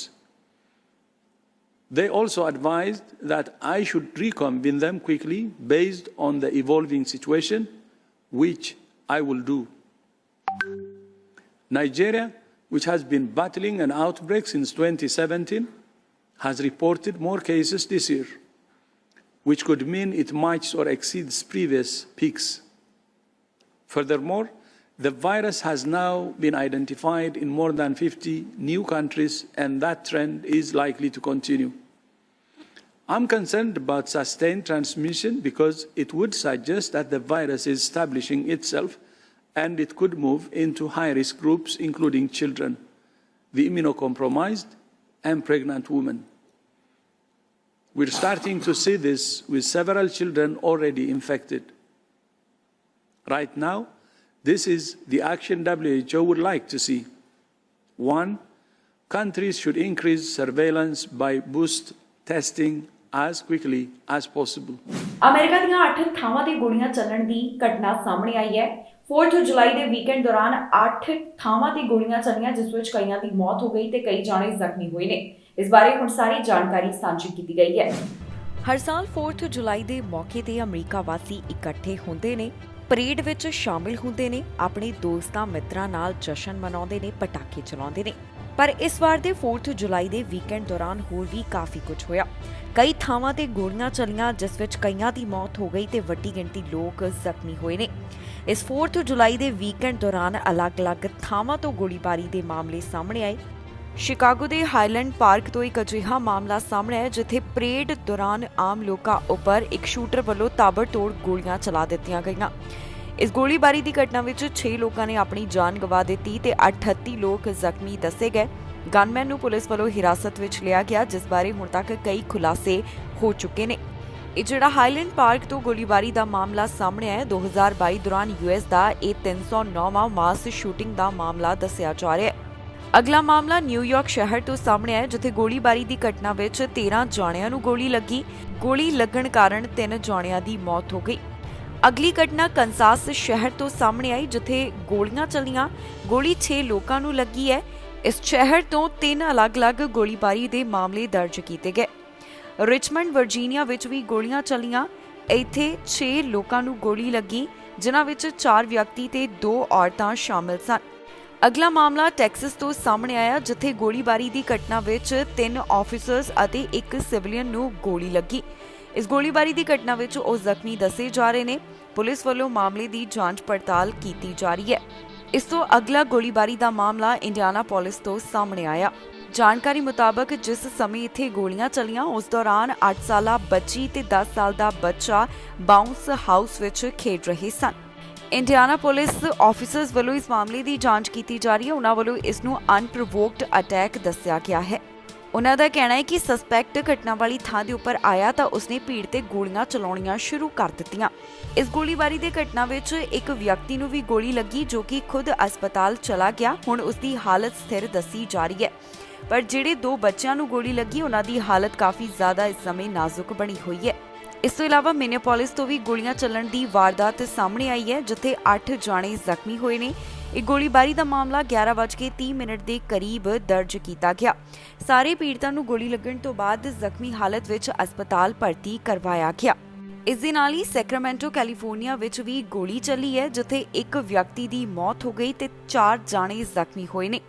S2: They also advised that I should reconvene them quickly based on the evolving situation, which I will do. Nigeria, which has been battling an outbreak since 2017, has reported more cases this year. which could mean it matches or exceeds previous peaks. Furthermore, the virus has now been identified in more than 50 new countries, and that trend is likely to continue. I'm concerned about sustained transmission because it would suggest that the virus is establishing itself and it could move into high-risk groups, including children, the immunocompromised, and pregnant women. We're starting to see this with several children already infected. Right now, this is the action WHO would like to see. 1. Countries should increase surveillance by boost testing as quickly as possible.
S1: America ਦੀਆਂ 8 ਥਾਵਾਂ ਤੇ ਗੋਲੀਆਂ ਚੱਲਣ ਦੀ ਘਟਨਾ ਸਾਹਮਣੇ ਆਈ ਹੈ। 4 ਜੁਲਾਈ ਦੇ weekend ਦੌਰਾਨ 8 ਥਾਵਾਂ ਤੇ ਗੋਲੀਆਂ ਚੱਲੀਆਂ, ਜਿਸ ਵਿੱਚ ਕਈਆਂ ਦੀ ਮੌਤ ਹੋ ਗਈ ਤੇ ਕਈ ਜਾਣੇ ਜ਼ਖਮੀ ਹੋਏ ਨੇ। ਇਸ ਬਾਰੇ ਹੁਣ ਸਾਰੀ ਜਾਣਕਾਰੀ ਸਾਂਝੀ ਕੀਤੀ ਗਈ ਹੈ। ਹਰ ਸਾਲ 4 ਜੁਲਾਈ ਦੇ ਮੌਕੇ ਤੇ ਅਮਰੀਕਾ ਵਾਸੀ ਇਕੱਠੇ ਹੁੰਦੇ ਨੇ, ਪਰੇਡ ਵਿੱਚ ਸ਼ਾਮਿਲ ਹੁੰਦੇ ਨੇ, ਆਪਣੇ ਦੋਸਤਾਂ ਮਿੱਤਰਾਂ ਨਾਲ ਜਸ਼ਨ ਮਨਾਉਂਦੇ ਨੇ, ਪਟਾਕੇ ਚਲਾਉਂਦੇ ਨੇ। ਪਰ ਇਸ ਵਾਰ ਦੇ 4 ਜੁਲਾਈ ਦੇ ਵੀਕਐਂਡ ਦੌਰਾਨ ਹੋਰ ਵੀ ਕਾਫੀ ਕੁਝ ਹੋਇਆ। ਕਈ ਥਾਵਾਂ ਤੇ ਗੋਲੀਆਂ ਚੱਲੀਆਂ, ਜਿਸ ਵਿੱਚ ਕਈਆਂ ਦੀ ਮੌਤ ਹੋ ਗਈ ਤੇ ਵੱਡੀ ਗਿਣਤੀ ਲੋਕ ਜ਼ਖਮੀ ਹੋਏ ਨੇ। ਇਸ 4 ਜੁਲਾਈ ਦੇ ਵੀਕਐਂਡ ਦੌਰਾਨ ਅਲੱਗ-ਅਲੱਗ ਥਾਵਾਂ ਤੋਂ ਗੋਲੀਬਾਰੀ ਦੇ ਮਾਮਲੇ ਸਾਹਮਣੇ ਆਏ। ਸ਼ਿਕਾਗੋ ਦੇ ਹਾਈਲੈਂਡ ਪਾਰਕ ਤੋਂ ਇੱਕ ਅਜਿਹਾ ਮਾਮਲਾ ਸਾਹਮਣੇ ਆਇਆ ਜਿੱਥੇ ਪਰੇਡ ਦੌਰਾਨ ਆਮ ਲੋਕਾਂ ਉੱਪਰ ਇੱਕ ਸ਼ੂਟਰ ਵੱਲੋਂ ਤਾਬੜਤੋੜ ਗੋਲੀਆਂ ਚਲਾ ਦਿੱਤੀਆਂ ਗਈਆਂ। ਇਸ ਗੋਲੀਬਾਰੀ ਦੀ ਘਟਨਾ ਵਿੱਚ 6 ਲੋਕਾਂ ਨੇ ਆਪਣੀ ਜਾਨ ਗਵਾ ਦਿੱਤੀ ਤੇ 38 ਲੋਕ ਜ਼ਖਮੀ ਦੱਸੇ ਗਏ। ਗਨਮੈਨ ਨੂੰ ਪੁਲਿਸ ਵੱਲੋਂ ਹਿਰਾਸਤ ਵਿੱਚ ਲਿਆ ਗਿਆ, ਜਿਸ ਬਾਰੇ ਹੁਣ ਤੱਕ ਕਈ ਖੁਲਾਸੇ ਹੋ ਚੁੱਕੇ ਨੇ। ਇਹ ਜਿਹੜਾ ਹਾਈਲੈਂਡ ਪਾਰਕ ਤੋਂ ਗੋਲੀਬਾਰੀ ਦਾ ਮਾਮਲਾ ਸਾਹਮਣੇ ਆਇਆ, 2022 ਦੌਰਾਨ ਯੂਐਸ ਦਾ ਇਹ 309ਵਾਂ ਮਾਸ ਸ਼ੂਟਿੰਗ ਦਾ ਮਾਮਲਾ ਦੱਸਿਆ ਜਾ ਰਿਹਾ ਹੈ। ਅਗਲਾ ਮਾਮਲਾ ਨਿਊਯਾਰਕ ਸ਼ਹਿਰ ਤੋਂ ਸਾਹਮਣੇ ਆਇਆ, ਜਿੱਥੇ ਗੋਲੀਬਾਰੀ ਦੀ ਘਟਨਾ ਵਿੱਚ 13 ਜਾਣਿਆਂ ਨੂੰ ਗੋਲੀ ਲੱਗੀ। ਗੋਲੀ ਲੱਗਣ ਕਾਰਨ 3 ਜਾਣਿਆਂ ਦੀ ਮੌਤ ਹੋ ਗਈ। ਅਗਲੀ ਘਟਨਾ ਕੰਸਾਸ ਸ਼ਹਿਰ ਤੋਂ ਸਾਹਮਣੇ ਆਈ, ਜਿੱਥੇ ਗੋਲੀਆਂ ਚੱਲੀਆਂ। ਗੋਲੀ 6 ਲੋਕਾਂ ਨੂੰ ਲੱਗੀ ਹੈ। ਇਸ ਸ਼ਹਿਰ ਤੋਂ 3 ਅਲੱਗ-ਅਲੱਗ ਗੋਲੀਬਾਰੀ ਦੇ ਮਾਮਲੇ ਦਰਜ ਕੀਤੇ ਗਏ। ਰਿਚਮੰਡ ਵਰਜੀਨੀਆ ਵਿੱਚ ਵੀ ਗੋਲੀਆਂ ਚੱਲੀਆਂ। ਇੱਥੇ 6 ਲੋਕਾਂ ਨੂੰ ਗੋਲੀ ਲੱਗੀ, ਜਿਨ੍ਹਾਂ ਵਿੱਚ 4 ਵਿਅਕਤੀ ਤੇ 2 ਔਰਤਾਂ ਸ਼ਾਮਲ ਸਨ। ਅਗਲਾ ਮਾਮਲਾ ਟੈਕਸਸ ਤੋਂ ਸਾਹਮਣੇ ਆਇਆ, ਜਿੱਥੇ ਗੋਲੀਬਾਰੀ ਦੀ ਘਟਨਾ ਵਿੱਚ 3 ਆਫੀਸਰਸ ਅਤੇ 1 ਸਿਵਲੀਅਨ ਨੂੰ ਗੋਲੀ ਲੱਗੀ। ਇਸ ਗੋਲੀਬਾਰੀ ਦੀ ਘਟਨਾ ਵਿੱਚ ਉਹ ਜ਼ਖਮੀ ਦੱਸੇ ਜਾ ਰਹੇ ਨੇ। ਪੁਲਿਸ ਵੱਲੋਂ ਮਾਮਲੇ ਦੀ ਜਾਂਚ ਪੜਤਾਲ ਕੀਤੀ ਜਾ ਰਹੀ ਹੈ। ਇਸ ਤੋਂ ਅਗਲਾ ਗੋਲੀਬਾਰੀ ਦਾ ਮਾਮਲਾ ਇੰਡੀਆਨਾਪੋਲਿਸ ਤੋਂ ਸਾਹਮਣੇ ਆਇਆ। ਜਾਣਕਾਰੀ ਮੁਤਾਬਕ ਜਿਸ ਸਮੇਂ ਇੱਥੇ ਗੋਲੀਆਂ ਚੱਲੀਆਂ, ਉਸ ਦੌਰਾਨ 8 ਸਾਲਾ ਬੱਚੀ ਤੇ 10 ਸਾਲ ਦਾ ਬੱਚਾ ਬਾਉਂਸ ਹਾਊਸ ਵਿੱਚ ਖੇਡ ਰਹੇ ਸਨ। ਇੰਡੀਆਨਾਪੋਲਿਸ ਆਫੀਸਰਸ ਵੱਲੋਂ ਇਸ ਮਾਮਲੇ ਦੀ ਜਾਂਚ ਕੀਤੀ ਜਾ ਰਹੀ ਹੈ। ਉਹਨਾਂ ਵੱਲੋਂ ਇਸ ਨੂੰ ਅਨਪ੍ਰੋਵੋਕਡ ਅਟੈਕ ਦੱਸਿਆ ਗਿਆ ਹੈ। ਉਹਨਾਂ ਦਾ ਕਹਿਣਾ ਹੈ ਕਿ ਸਸਪੈਕਟ ਘਟਨਾ ਵਾਲੀ ਥਾਂ ਦੇ ਉੱਪਰ ਆਇਆ ਤਾਂ ਉਸਨੇ ਭੀੜ ਤੇ ਗੋਲੀਆਂ ਚਲਾਉਣੀਆਂ ਸ਼ੁਰੂ ਕਰ ਦਿੱਤੀਆਂ। ਇਸ ਗੋਲੀਬਾਰੀ ਦੇ ਘਟਨਾ ਵਿੱਚ ਇੱਕ ਵਿਅਕਤੀ ਨੂੰ ਵੀ ਗੋਲੀ ਲੱਗੀ, ਜੋ ਕਿ ਖੁਦ ਹਸਪਤਾਲ ਚਲਾ ਗਿਆ। ਹੁਣ ਉਸ ਦੀ ਹਾਲਤ ਸਥਿਰ ਦੱਸੀ ਜਾ ਰਹੀ ਹੈ। ਪਰ ਜਿਹੜੇ 2 ਬੱਚਿਆਂ ਨੂੰ ਗੋਲੀ ਲੱਗੀ, ਉਹਨਾਂ ਦੀ ਹਾਲਤ ਕਾਫੀ ਜ਼ਿਆਦਾ ਇਸ ਸਮੇਂ ਨਾਜ਼ੁਕ ਬਣੀ ਹੋਈ ਹੈ। ਇਸ ਤੋਂ ਇਲਾਵਾ ਮਿਨੀਐਪੋਲਿਸ ਤੋਂ ਵੀ ਗੋਲੀਆਂ ਚੱਲਣ ਦੀ ਵਾਰਦਾਤ ਸਾਹਮਣੇ ਆਈ ਹੈ, ਜਿੱਥੇ 8 ਜਾਣੇ ਜ਼ਖਮੀ ਹੋਏ ਨੇ। ਇਹ ਗੋਲੀਬਾਰੀ ਦਾ ਮਾਮਲਾ 11:30 ਦੇ ਕਰੀਬ ਦਰਜ ਕੀਤਾ ਗਿਆ। ਸਾਰੇ ਪੀੜਤਾਂ ਨੂੰ ਗੋਲੀ ਲੱਗਣ ਤੋਂ ਬਾਅਦ ਜ਼ਖਮੀ ਹਾਲਤ ਵਿੱਚ ਹਸਪਤਾਲ ਭਰਤੀ ਕਰਵਾਇਆ ਗਿਆ। ਇਸ ਦੇ ਨਾਲ ਹੀ ਸੈਕਰਾਮੈਂਟੋ ਕੈਲੀਫੋਰਨੀਆ ਵਿੱਚ ਵੀ ਗੋਲੀ ਚੱਲੀ ਹੈ, ਜਿੱਥੇ ਇੱਕ ਵਿਅਕਤੀ ਦੀ ਮੌਤ ਹੋ ਗਈ ਤੇ 4 ਜਾਣੇ ਜ਼ਖਮੀ ਹੋਏ ਨੇ।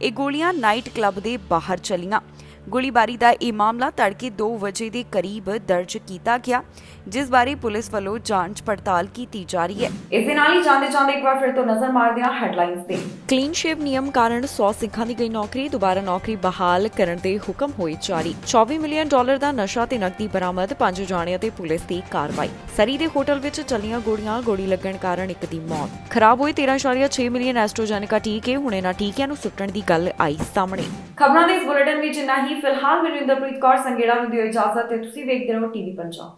S1: ਇਹ ਗੋਲੀਆਂ ਨਾਈਟ ਕਲੱਬ ਦੇ ਬਾਹਰ ਚੱਲੀਆਂ। ਗੋਲੀਬਾਰੀ ਦਾ ਇਹ ਮਾਮਲਾ ਤੜਕੇ 2 ਵਜੇ ਦੇ ਕਰੀਬ ਦਰਜ ਕੀਤਾ ਗਿਆ, ਜਿਸ ਬਾਰੇ ਪੁਲਿਸ ਵੱਲੋਂ ਜਾਂਚ ਪੜਤਾਲ ਕੀਤੀ ਜਾ ਰਹੀ ਹੈ। ਇਸ ਦੇ ਨਾਲ ਹੀ ਜਾਂਦੇ ਇੱਕ ਵਾਰ ਫਿਰ ਤੋਂ ਨਜ਼ਰ ਮਾਰਦੇ ਹਾਂ ਹੈਡਲਾਈਨਸ ਤੇ। ਕਲੀਨ ਸ਼ੇਵ ਨਿਯਮ ਕਾਰਨ 100 ਸਿੱਖਾਂ ਦੀ ਗਈ ਨੌਕਰੀ, ਦੁਬਾਰਾ ਨੌਕਰੀ ਬਹਾਲ ਕਰਨ ਦੇ ਹੁਕਮ ਹੋਏ ਜਾਰੀ। $24 ਮਿਲੀਅਨ ਦਾ ਨਸ਼ਾ ਤੇ ਨਕਦੀ ਬਰਾਮਦ, 5 ਜਾਣਿਆਂ ਤੇ ਪੁਲਿਸ ਦੀ ਕਾਰਵਾਈ। ਸਰੀ ਦੇ ਹੋਟਲ ਵਿੱਚ ਚੱਲੀਆਂ ਗੋਲੀਆਂ, ਗੋਲੀ ਲੱਗਣ ਕਾਰਨ ਇੱਕ ਦੀ ਮੌਤ। ਖਰਾਬ ਹੋਏ 13.6 ਮਿਲੀਅਨ ਐਸਟ੍ਰੋਜੈਨਿਕਾ ਟੀਕੇ, ਹੁਣ ਇਹਨਾਂ ਟੀਕਿਆਂ ਨੂੰ ਸੁੱਟਣ ਦੀ ਗੱਲ ਆਈ ਸਾਹਮਣੇ। ਖਬਰਾਂ ਦੇ ਇਸ ਬੁਲੇਟਿਨ ਵਿੱਚ ਇੰਨਾ ਹੀ। ਫਿਲਹਾਲ ਮੈਨੂੰ ਇੰਦਰਪ੍ਰੀਤ ਕੌਰ ਸੰਗੇੜਾ ਨੂੰ ਦਿਓ ਇਜਾਜ਼ਤ ਤੇ ਤੁਸੀਂ ਵੇਖਦੇ ਰਹੋ ਟੀਵੀ ਪੰਜਾਬ।